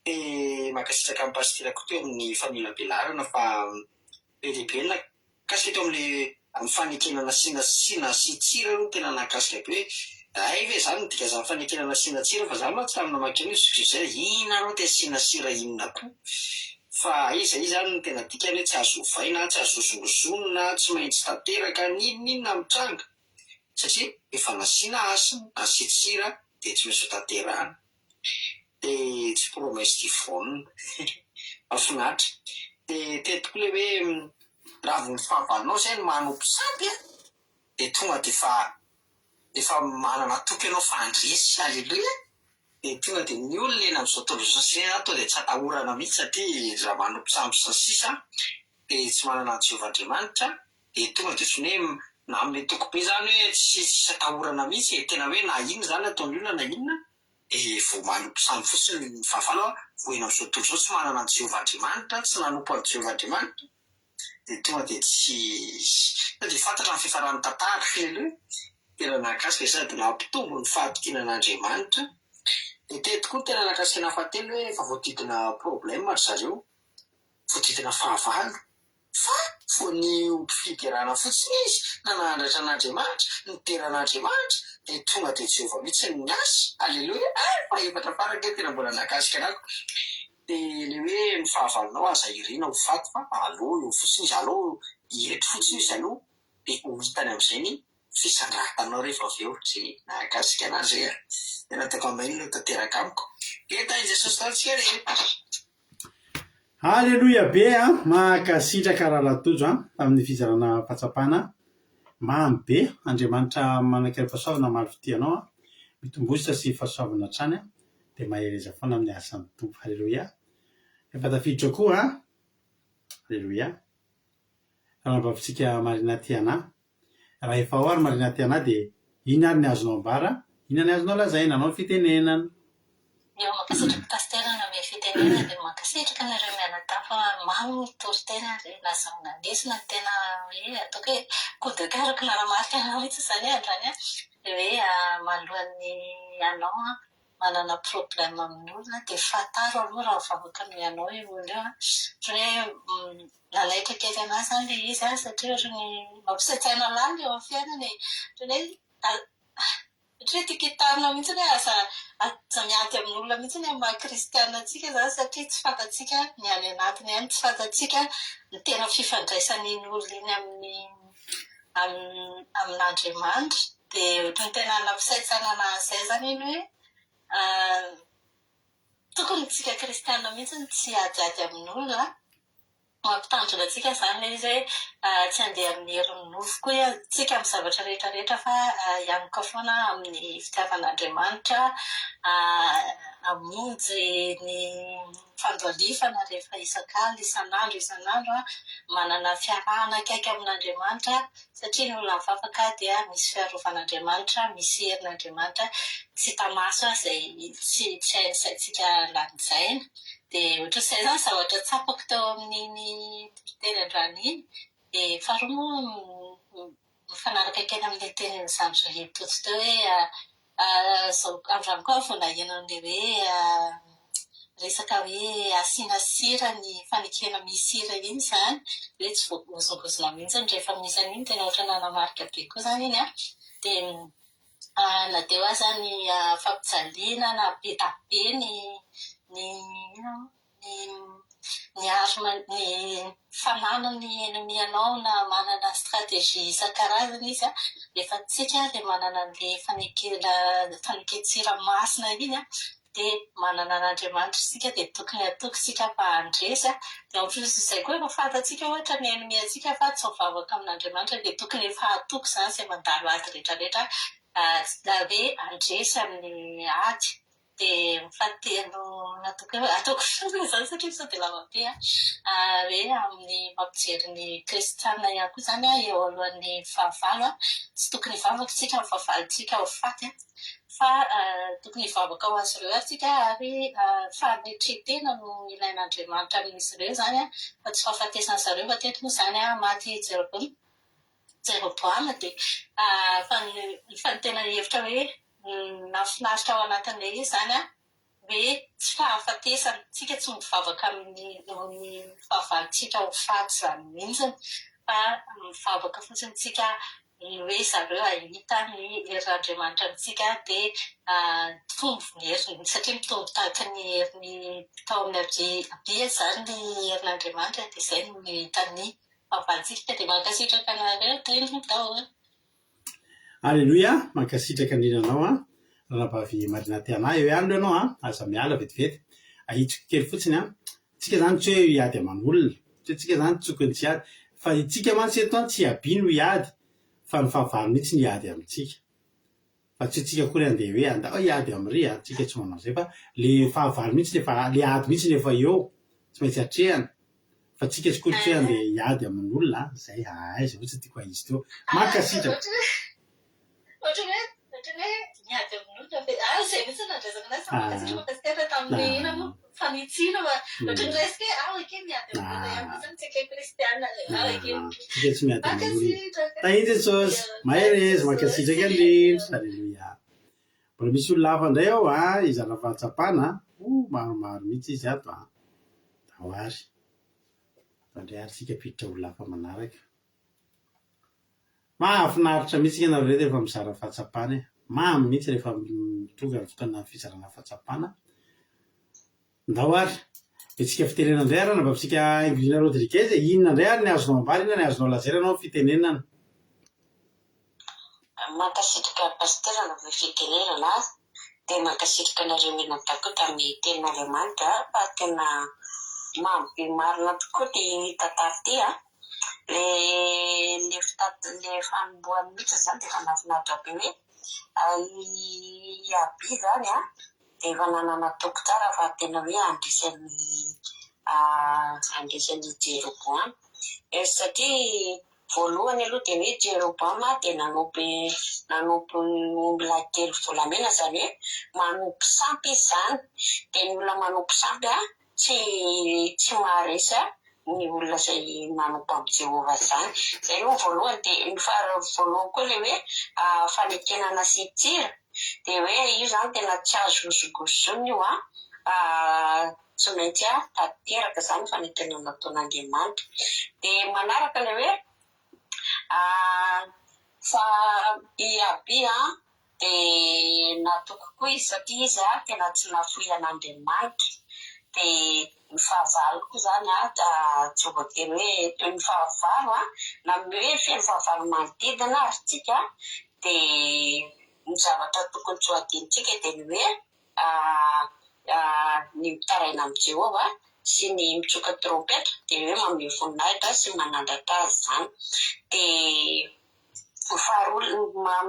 dia makasitraka amin'ny pasterako teo amin'ny familabelarana fa be lehibe na kasika teo amin'le amin'ny fanekenana sinasina sy tsira no tena nakasika be ay ve zany midika zany fanekenana sina tsira fa zany matsy tamina makeny zay ina aloha te sina sira inona koa fa izay zany no tena dikany hoe tsy azo ovaina tsy azo zongozonona tsy maintsy tanteraka ninona mitranga satria efa nasina asa nasi tsira dia tsy maintsy ho tanterahana dia tsy promesy divonina mahafinaritra dia tetiko le hoe raha vo mifampanao zay no manompo sampy a dia tonga dia efa manana toky ianao fandresy aleluia dia tonga dia ny olona eny amin'izao tontolo izao zay atao dia tsy atahorana mihitsy satria raha manompo sampy sa sisa dia tsy manana ny Jehovandriamanitra dia tonga dia tsy hoe na amin'ny toko be zany hoe tsy atahorana mihitsy tena hoe na inona zany ataony olona na inona dia vo manompo sampy fotsiny ny fahavalo vo eny amin'izao tontolo izao tsy manana ny Jehovandriamanitra tsy nanompo any Jehovandriamanitra dia tonga dia tsy dia fantatra ny fifarany tantara aleluia tena nakasika sady nampitombo ny fahatokiana an'Andriamanitra dia tetiko tena nakasika nahafatelo hoe efa voadidina problema zareo voadidina fahavalo fa vo ny fiderana fotsiny izy nanandratra an'Andriamanitra niteran'Andriamanitra dia tonga dia Jehova mihitsy ny asy aleluia fa efatra faraka tena mbola nakasika anako dia le hoe ny fahavalonao aza irina ho faty fa aloha io fotsiny izy aloha hietro fotsiny izy aloha dia ho hitany amin'izay ny fisandratanao rehefa avy eo zay nakasika anazy hoe tena tiako amainy no tanteraka amiko eta i Jesosy taontsika rehetra Aleluia be a mahakasitraka rahalatojo a amin'ny fizarana fahatsapana mamy be Andriamanitra manakaiky fahasoavana maro fitianao a mitombositra sy fahasoavana hatrany a dia mahereza foana amin'ny asan'ny tompo aleluia efa tafiditra koa a aleluia raha mambavitsika marina tiana raha efa ao ary marina tiana dia iny ary ny azonao ambara ina ny azonao lazaina anao fitenenana eo mankasitraka pasterana ame fitenenana dia mankasitraka nareo mianadafa mamy ny toriteny ary lazavina lesona ny tena hoe ataoko hoe kodikaroka naramarika anao mihitsy zany andrany a dia hoe malohany anao a manana problème amin'ny olona dia fataro aloha raha vavaka noho ianao io olona eo a ohatra hoe nalaitra kely anazy zany le izy a satria ohatrany mampisaintsaina lany eo amin'ny fiainany ohatrany hoe ohatra hoe tikitarina mihitsy hoe aza mianty amin'olona mihitsy ny amin'ny maha-kristianina antsika zany satria tsy fantatsika ny any anatiny ihany tsy fantatsika ny tena fifandraisan'iny olona iny amin'Andriamanitra dia ohatrany tena nampisaintsainana an'izay zany iny hoe tokony tsika kristianina mihitsy ny tsy adiady amin'ny olona mampitandrina antsika zany le izy hoe tsy handeha amin'ny herin'ny novo koa tsika amin'ny zavatra rehetrarehetra fa hianoka foana amin'ny fitiavan'Andriamanitra hamonjy ny fandroalifana rehefa isak'alina isan'andro manana fiarahana akaiky amin'Andriamanitra satria ny olona mivavaka dia misy fiarovan'Andriamanitra misy herin'Andriamanitra tsy tamaso izay tsy hainy saintsika lanjaina dia ohatr'izay zany zavatra tsapako teo amin'iny teny andrany iny dia faharoa moa mifanaraka kely amin'ny tenen'ny Zandry Ritoto teo hoe zao androany koa vao naheno an'le hoe resaka hoe asiana sira ny fanekena misy sira iny zany hoe tsy voazongozona mihitsy rehefa misy an'iny tena ohatra nanamarika be koa zany iny a dia na dia hoa zany fampijaliana na be da be ny fananany ennemi anao na manana stratégie isan-karazany izy a rehefa tsika dia manana an'le faneketsira masina iny a dia manana an'Andriamanitra isika dia tokony atoky sika mba handresy a dia ohatr'izay koa efa fantatsika ohatra ny ennemi antsika fa tsy mivavaka amin'Andriamanitra dia tokony efa atoky zany izay mandalo ady rehetrarehetra hoe handresy amin'ny ady dia mifahatelo ataoko foana izany satria sao dia lava be hoe amin'ny mampijery ny kristiana ihany koa izany eo alohan'ny fahavalo tsy tokony hivavaka isika amin'ny fahavalontsika ho faty fa tokony hivavaka ho azy ireo atsika ary fahanetretena no ilain'Andriamanitra amin'izy ireo izany fa tsy fahafatesana zareo matetika moa izany maty Jeroboama dia fa ny tena hevitra hoe nafinaritra ao anatin'ilay izy izany hoe tsy fahafatesana tsika tsy mivavaka amin'ny fahavalontsika ho faty izany mihitsiny fa mivavaka fotsiny tsika hoe zareo ahita ny herin'Andriamanitra amintsika dia tombo ny heriny satria mitombo tahaka ny heriny tao amin'ny abia izany ny herin'Andriamanitra dia izay no hita ny fahavalontsika dia mankasitraka anareo tendrony tao. Alleluia, mankasitraka indrindra anao Rabavy Marina Tiana eo ihany ianao aza miala vetivety ahitsiko kely fotsiny tsika zany tsy hoe hiady aman'olona tsika zany tsokony tsy hiady fa itsika mantsy eto tsy hiaby no hiady fa ny fahavalo mihitsy ny hiady amintsika fa tsy tsika kory andeha hoe andao hiady am'ry tsika tsy manao zay fa le fahavalo mihitsy le ady mihitsy nefa eo tsy maintsy hatrehana fa tsika tsy kory tsy hoe andeha hiady amin'olona zay zay ohatsy tiako ahizy teo mankasitraka Miady amin'olona izay mihitsy nandraisana anazy fa mankasitraka makasitera tamin'ny ina moa fanitsina fa ohatran'ny resika hoe miady amin'olona ihany izany tsika kristiana tsika tsy miady amin'olona tahitsy Jesosy mahery mankasitraka indrindra alleluia mbola misy olona hafa indray ao izana fahatsapana maromaro mihitsy izy ato dahoary andray ary tsika piditra olona hafa manaraka mahafinaritra mihitsy ianareo rehefa mizara fahatsapana mamy mihitsy rehefa mitonga ny fotoana fizarana fahatsapana ndao ary etsika fitenena indray ary nabavitsika Evelina Rodriguez inona indray ary ny azonao ambary inona ny azonao lazaina anao fitenenana mankasitraka pastera na fitenenana dia mankasitraka anareo menatako tamin'ny tenin'Andriamanitra fa tena mamy marina tokoa dia tantara ty le fanombohan'ny mihitsy zany dia fanafinaritra be hoe iaby zany dia efa nanana toko tsara fa tena hoe andresan'ny Jeroboam satria voalohany aloha dia hoe Jeroboam dia nanompo omby lahy telo volamena izany hoe manompo sampy izy zany dia ny olona manompo sampy tsy maharesa ny olona izay manompo amin'ny Jehovah zany zay aloha voalohany dia ny voalohany koa le hoe fanekenana sy tira dia hoe io zany tena tsy azo zogozony io tsy maintsy tanteraka zany fanentenana nataon'Andriamanitra dia manaraka le hoe fa iaby dia natoko koa izy satria izy tena tsy nafoy an'Andriamanitra dia ny fahavalo koa zany tsy voatery hoe ny fahavalo na hoe feno fahavalo manodidina ary tsika dia ny zavatra tokony tsy hoadinitsika dia ny hoe ny mitaraina amin'ny Jehovah sy ny mitsoka trompetra dia hoe manome voninahitra sy manandratra azy zany dia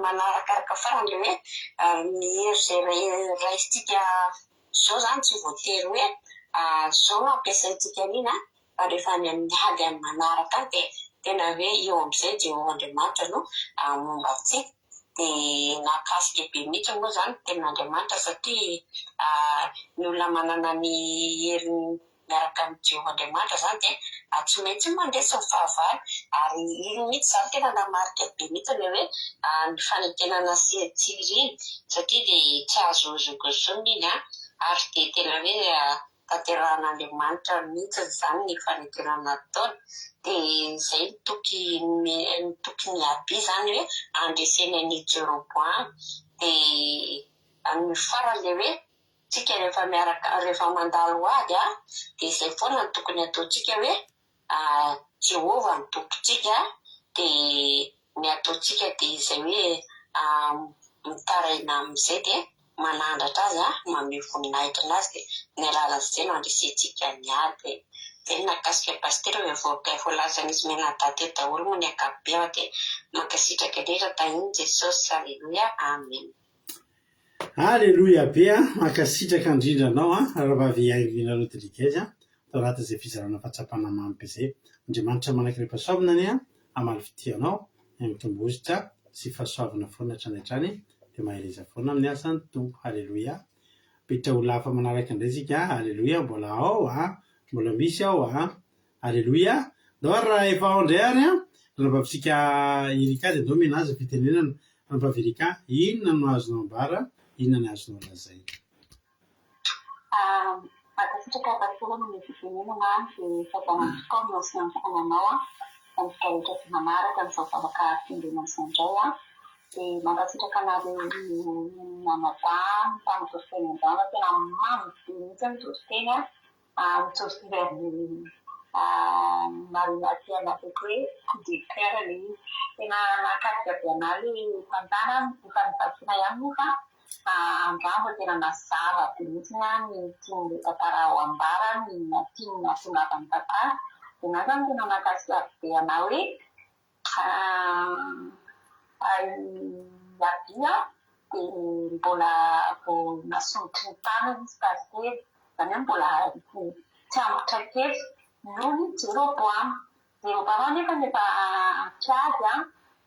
manarakaraka farany le hoe ny hery zay raisitsika zao zany tsy voatery hoe zao no ampiasaintsika an'iny fa rehefa any amin'ny ady amin'ny manaraka dia tena hoe eo amin'izay Jehovah Andriamanitra no momba antsika dia nakasika be mihitsy moa zany tenin'Andriamanitra satria ny olona manana ny heriny miaraka amin'ny Jehovah Andriamanitra zany dia tsy maintsy mandresy ny fahavalo ary iny mihitsy zany tena namarika be mihitsy le hoe ny fanentenana sy tsiry iny satria dia tsy azo zogozony iny ary dia tena hoe tanteran'Andriamanitra mihitsy zany ny fanentenana ataony dia izay tokony aby zany hoe andreseny an'i Jeroboam dia ny farany le hoe tsika rehefa mandalo ady dia izay foana ny tokony ataontsika hoe Jehovah ny tompontsika dia ny ataontsika dia izay hoe mitaraina amin'izay dia manandratra azy manome voninahitra anazy dia ny alalan'izay no andresentsika ny ady dia nakasika pastera voalazan'izy menadaty daholo moa ny ankapobeny dia mankasitraka indrindra tahiny Jesosy alleluia amen Aleloia be a mankasitraka indrindra anao a rahavavy rodriguez a tao rata izay fizarana fahatsapana mamy be zay andriamanitra manaky rehepasoavina any a amaly fitianao mitombozotra sy fahasoavana foana trandraitrany dia maheleza foana amin'ny asany tompo. Aleloia. Petra ho lafa manaraka indray sika. Aleloia. Mbola ao a mbola misy ao a. Aleloia. Ndao raha efa ao indray ary a rahavavitsika irika dia ndao menazy fitenenana rahavavy irika inona no azonao ambara inona ny azonao lazay. Mankasitraka vahasolana ny fitenenana dia fadamantoka no sy amfananao amika rehetra sy manaraka n'izao vavaka findrenany izandray a dia mankasitraka anareo namadamy tamin'ny toriteny androna tena mamy be mihitsy ny toriteny a mitory marina tiana feko hoe coup de cœur le izy tena nakasika be analy tantara efa nivakiana ihany moa fa andrambo tena nazava be mihitsy ny tian'le tantara ao ambara ny tiany natonavany tantara dia na zany tena nakasika be ana hoe abia dia mbola vao nasotry ny tany izy kasitely zany hoe mbola tsy ambotra kely noho ny Jeroboam nefa nefa kiady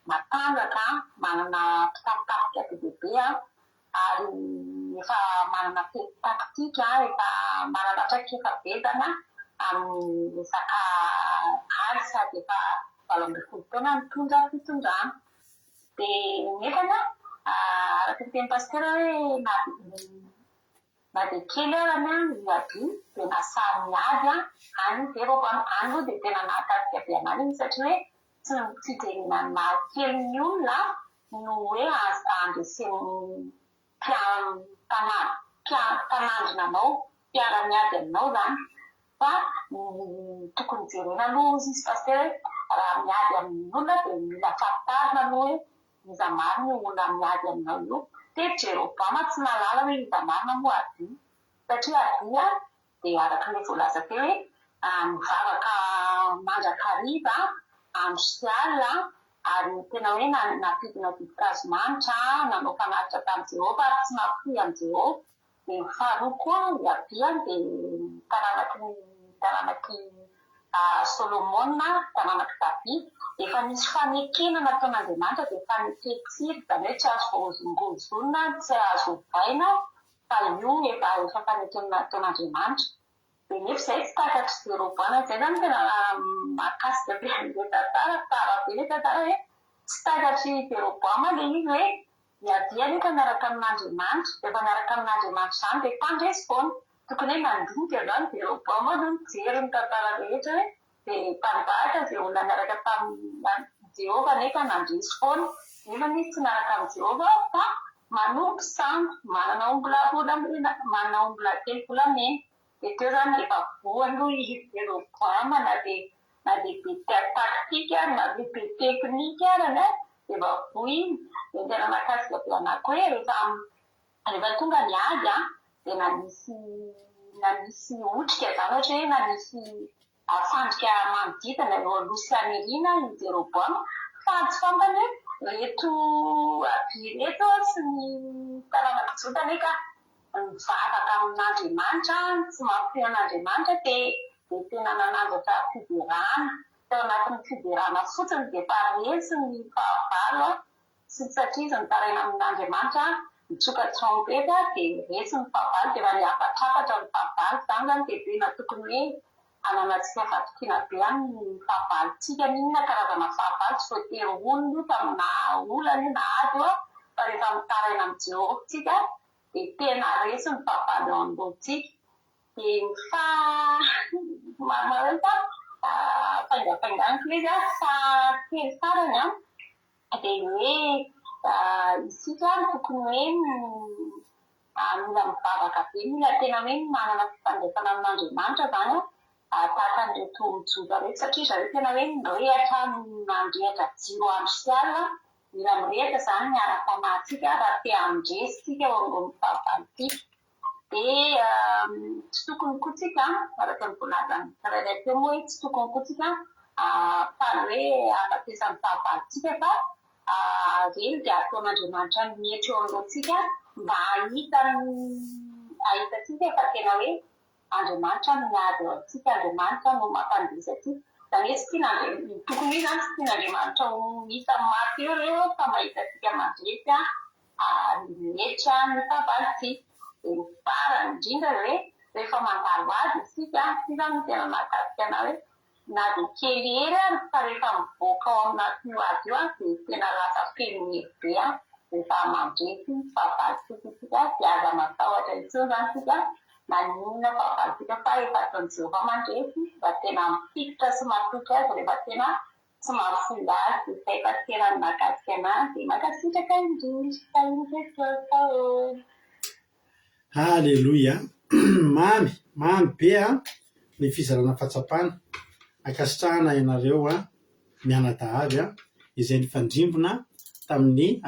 matanjaka manana mpitapitapika be bebe ary efa manana taktika efa manana traikefa bezana amin'ny resaka ady sady efa 12 taona nitondra fitondrana dia nefany araka ny teny pasitera hoe na dia kely arany iaby dia nasary miady any Jeroboam any aloha dia tena nakasika be anany izy satria hoe tsy fijerenany mahakely ny olona no hoe andresen'ny mpanandrina anao mpiara-miady aminao zany fa tokony jerena aloha izy pasitera hoe raha miady amin'ny olona dia mila faritarina aloha hoe iza marina olona miady aminao io dia Jeroboam tsy nalala hoe iza marina moa ady satria ady dia araka ilay voalaza teo hoe mivavaka mandrakariva andro sy alina ary tena hoe napidina didikazomanitra nanao fanaritra tamin'i Jehova ary tsy napoy amin'i Jehova dia faharoa koa iabia dia tananaky Solomona tananaky David efa misy fanekena nataon'Andriamanitra dia fanekentsiry zany hoe tsy azo voazongozona tsy azo vaina fa io efa fanekena nataon'Andriamanitra dia nefa izay tsy takatry Jeroboam izay zany tena makasika be an'ilay tantara tsara be ilay tantara hoe tsy takatry Jeroboam ilay izy hoe iabia nefa miaraka amin'Andriamanitra efa miaraka amin'Andriamanitra izany dia fandresy foana tokony hoe mandinika zany Jeroboam no mijery ny tantara rehetra hoe dia mpanibahatra izay olona miaraka tamin'ny Jehova nefa nandresy foana nefa izy tsy miaraka amin'ny Jehova fa manompo sambo manana ombola telo volamena dia teo zany efa voaloha izy Jeroboam na dia be taktika na dia be teknika arany efa voa iny dia tena nakasika be anako hoe rehefa tonga ny ady dia nanisy otrika zany ohatra hoe nanisy afandrika manodidina eo aloha sy amerina i Jeroboam fa tsy fantany hoe reto aby reto sy ny taranakijotany ka mivavaka amin'Andriamanitra tsy mampioy an'Andriamanitra dia tena nanandratra fiderana tao anatin'ny fiderana fotsiny dia efa resy ny fahavalo sy satria izy nitaraina amin'Andriamanitra mitsoka trompeta dia resy ny fahavalo dia efa niapatrapatra ny fahavalo zany dia tena tokony hoe ananatsika fatokiana be amin'ny fahavalontsika n'inona karazana fahavalo tsy voatery olona io tamina olana io na ady fa rehefa mitaraina amin'ny Jehova tsika dia tena resy ny fahavalo eo anoloantsika dia mamareta faingafainganiko izy fa kely farany dia hoe isika tokony hoe mila mivavaka be mila tena hoe manana fifandraisana amin'Andriamanitra zany tahaka an'ireto mijoba reto satria zareo tena hoe mirehatra mandrehatra jiro andro sy alina mila mirehatra zany ny ara-panahintsika raha te handresitsika eo ambony fahavalontsika dia tsy tokony koa tsika araka ny voalazany tsirairay teo moa hoe tsy tokony koa tsika faly hoe afatesany fahavalontsika fa reny dia ataon'Andriamanitra mihety eo amintsika mba ahitatsika efa tena hoe Andriamanitra no miady eo antsika, Andriamanitra no mampandisa atsika. Izany hoe tsy tokony hoe zany tsy tian'Andriamanitra ho hita maty eo reo fa mahita atsika mandrety mihetra ny fahavalitsika. Dia farany indrindra hoe rehefa mandalo azy isika no tena mahakasika na hoe na dia kely ery fa rehefa mivoaka ao anatin'io azy io dia tena lasa felohery be rehefa mandrety fahavalitsika isika dia aza matahotra intsony zany isika na ninona fahavalitsika fa efa ataon'i Jehovah mandrety mba tena mipikitra sy matoky azy rehefa tena tsy mahafola azy dia efa tena ny mahakasika anazy dia mankasitraka indrindra indrindra. Halleloia. mamy be ny fizarana fahatsapana akasitrahana ianareo mianadahavy izay nifandrimbona tamin'ny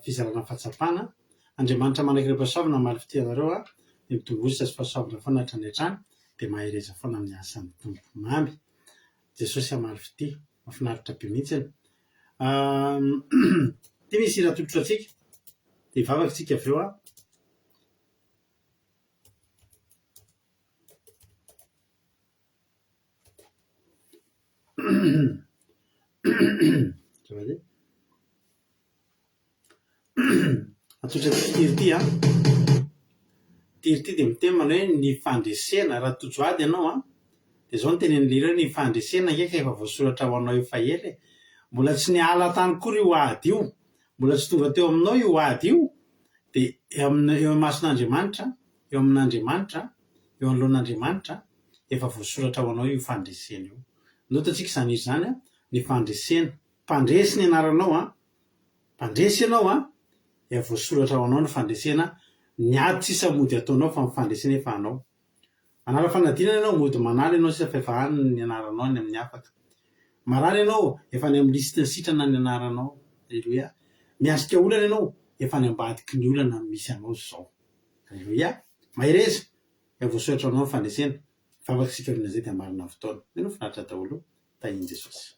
fizarana fahatsapana. Andriamanitra manaiky pasoavana malifity anareo ny mitombosa sy pasoavana foana hatrany hatrany dia mahereza foana amin'ny asan'ny tompo. Mamy Jesosy malifity mafinaritra be mihitsy. Ty misy raha tototro atsika dia vavaka tsika avy eo atotra tirity dia miteny manao hoe ny fandresena raha tojoady ianao dia zao ny tenen'ny lera hoe ny fandresena ngefa efa voasoratra ho anao efa ela mbola tsy niala tany kory io ady io, mbola tsy tonga teo aminao io ady io dia eo mason'Andriamanitra, eo amin'Andriamanitra, eo anoloan'Andriamanitra efa voasoratra ho anao io fandresena io. Notatsika izany izy zany ny fandresena, mpandresy ny anaranao mpandresy ianao efa voasoratra ho anao ny fandresena. Ny ady tsisa mody ataonao fa mifandresena efa anao. Anala fanadinana ianao mody manala ianao sisa fa efa any ny anaranao ny amin'ny afaka. Marary ianao efa ny amin'ny lisitiny sitrana ny anaranao. Alleluia. Miasika olana ianao efa ny ambadiky ny olana misy anao zao. Alleluia. Mahereza efa voasoratra ho anao ny fandresena. Vavaka sika olona zay dia marina fotoana. Ny finaritra daholo tahiny Jesosy.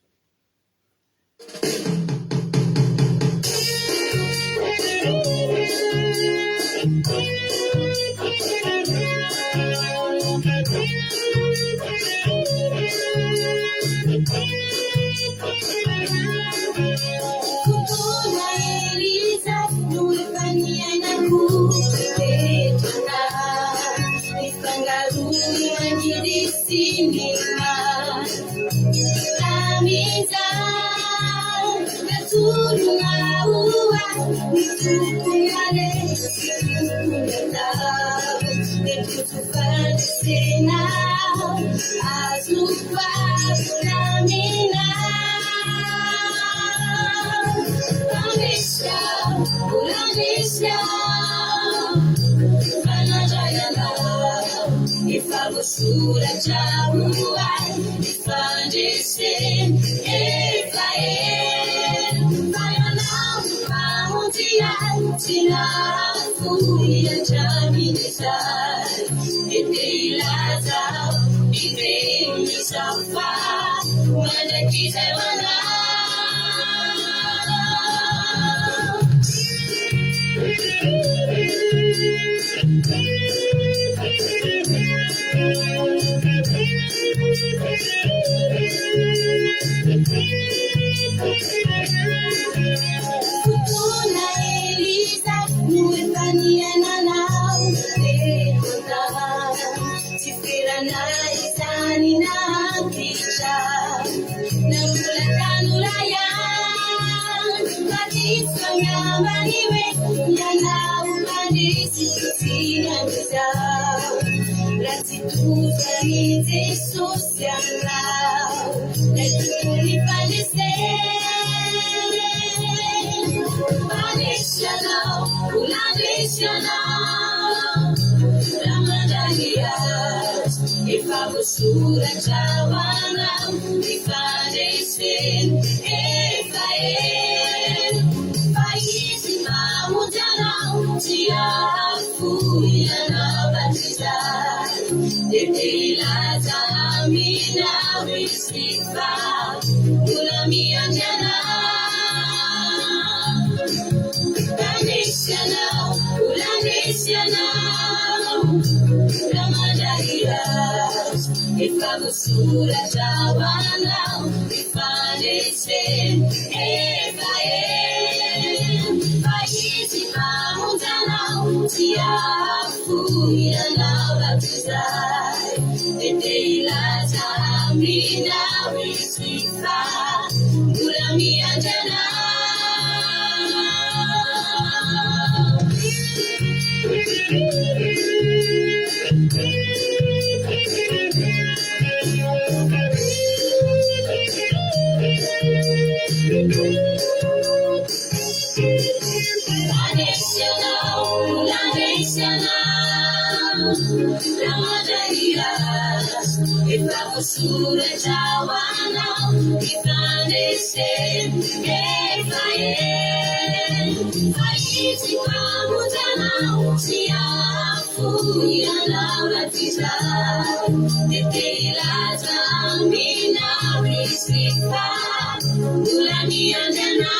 Ifagusura jawana ifanese evae Paisi pamutana tiafu yanala tizai Eteila tamina wisifa Ulamia jana Ifagusura jawana ifanese evae Paisi pamutana tiafu yanala tizai Eteila tamina wisifa Ulamia jana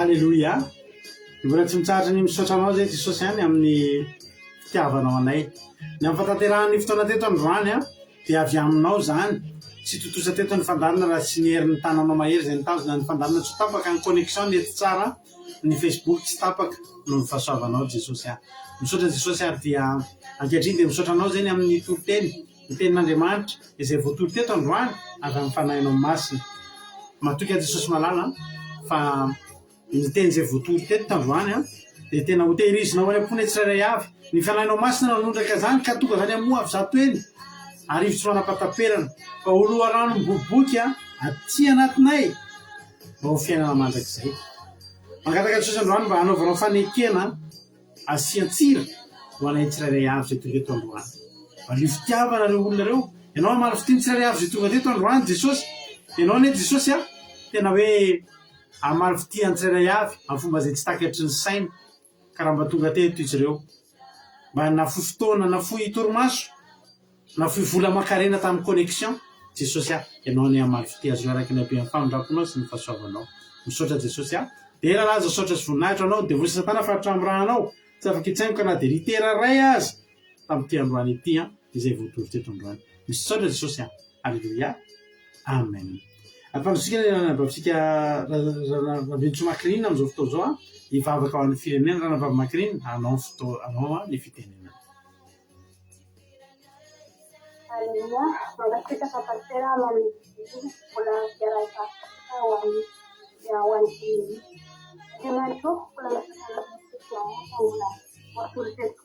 Alléluia. Mbola tsy mitsaratra ny misaotra anao zay Jesosy ihany amin'ny fitiavanao anay. Ny amin'ny fatanterahany fotoana teto androany dia avy aminao zany. Tsy totosa teto ny fandarina raha tsy niherin'ny tananao mahery zay nitanjona ny fandarina tsy tapaka ny connexion nety tsara ny Facebook tsy tapaka no ny fahasoavanao Jesosy ihany. Misaotra Jesosy ary dia ankehitriny dia misaotra anao zany amin'ny toroteny ny tenin'Andriamanitra izay voatory teto androany avy amin'ny fanahinao masina. Matoky Jesosy malala fa ny teny izay voatory teto tandroany dia tena ho tehirizinao any am-pony tsirairay avy ny fanahinao masina nanondraka zany ka tonga zany amoa avy zato eny arivotsy manapataperana fa oloha rano miboboky aty anatinay mba ho fiainana mandrakizay. Mangataka Jesosy androany mba hanaovanao fanekena asian-tsira ho anay tsirairay avy zay tonga teto androany. Mba ny fitiavana reo olona reo ianao maro fitiny tsirairay avy zay tonga teto androany Jesosy. Ianao ane Jesosy tena hoe amalo fitiany tsirairay avy amin'ny fomba zay tsy takatry ny saina ka raha mba tonga teto izy ireo mba nafoy fotoana nafoy torimaso nafoy vola makarena tamin'ny connexion Jesosy ianao ane amalo fity azy araky ny abean'ny famindraponao sy ny fahasoavanao. Misaotra Jesosy dia lalaza saotra sy voninahitra anao dia voly satana faritra amin'ny rahanao tsy afaka hitsaingoka na dia litera ray azy tamin'ity androany ity izay voatory teto androany. Misaotra Jesosy Alleluia. Amen. Ampandrosika ranabavitsika Ravintsy Makrinina amin'izao fotoa zao hivavaka ao amin'ny firenena ranabavy Makrinina anao ny fitenenana. Alleluia. Mangasika kapasera amin'ny mbola fiaraka ho an'ny Dimanche mbola masakana mbola voatory teto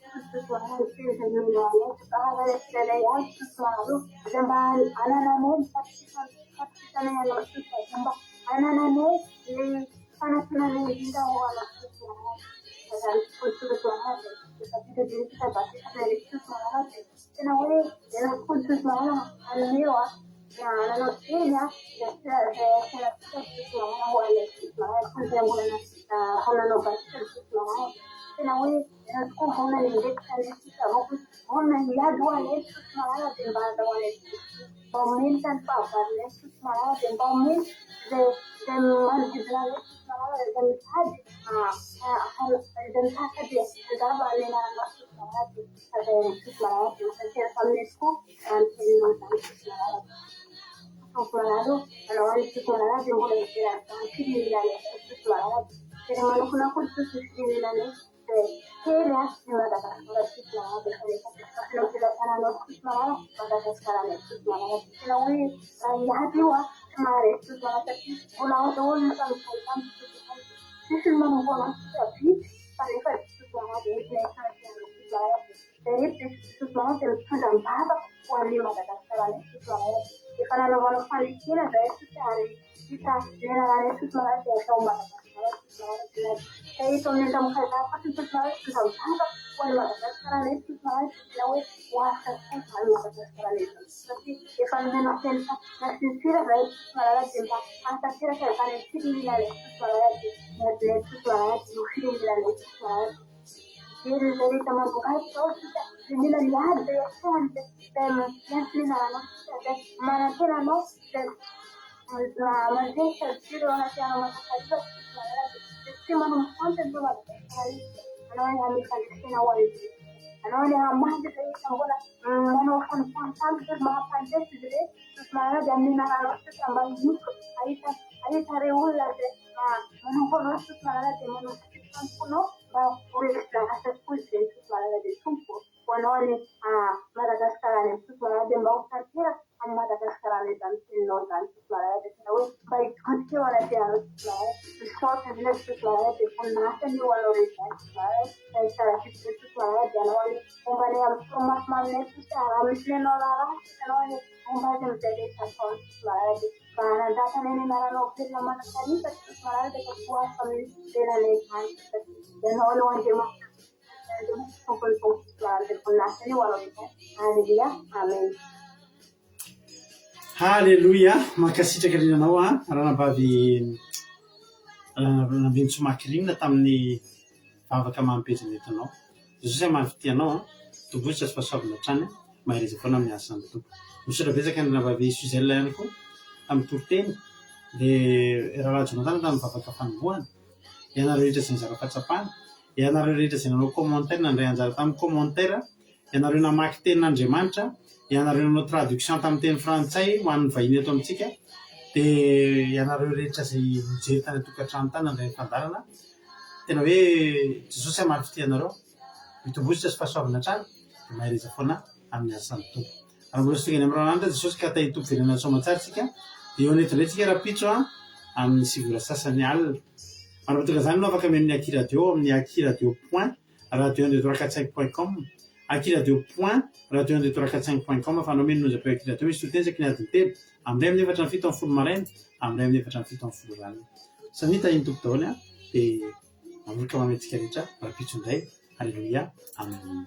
Halleluia, mankasitraka rinanao a ranabavy nambinitsomakirinina tamin'ny vavaka mampejy netinao. Jesosy mahafitianao tobositra sy fahasoavana trany mahereza foana amin'ny asan'ny tompo. Misaotra betsaka ny ranabavy Suzelle ihany koa tamin'ny toriteny dia rahalajona tany tamin'ny vavaka fanombohana. Ianareo rehetra izay nizara fahatsapana, ianareo rehetra izay nanao commentaire nandray anjara tamin'ny commentaire, ianareo namaky tenin'Andriamanitra, ianareo nanao traduction tamin'ny teny frantsay ho an'ny vahiny eto amintsika, dia ianareo rehetra izay mijery tany atokantrano tany nandray fandarana. Tena hoe Jesosy hamafy ianareo mitobositra sy fahasoavana trany dia mahereza foana amin'ny asan'ny tompo. Raha mbola sitongany amin'ny ranandra Jesosy ka tahita tompo venana soamantsara tsika dia eo netindraytsika rapitso amin'ny sivora sasany alina. Manapatonga izany no afaka amin'ny Aki Radio amin'ny akiradio.radio12345.com akiradio.radio12345.com afanao meny nozapeo Aki Radio misy totenzaka ny adiny telo amin'ray amin'ny efatra ny fito amin'ny folo maraina amin'ray amin'ny efatra ny fito amin'ny folo ranina. Samita iny tompo daholo dia mamorika mametsika rehetra rapitso indray. Halleluia, amen.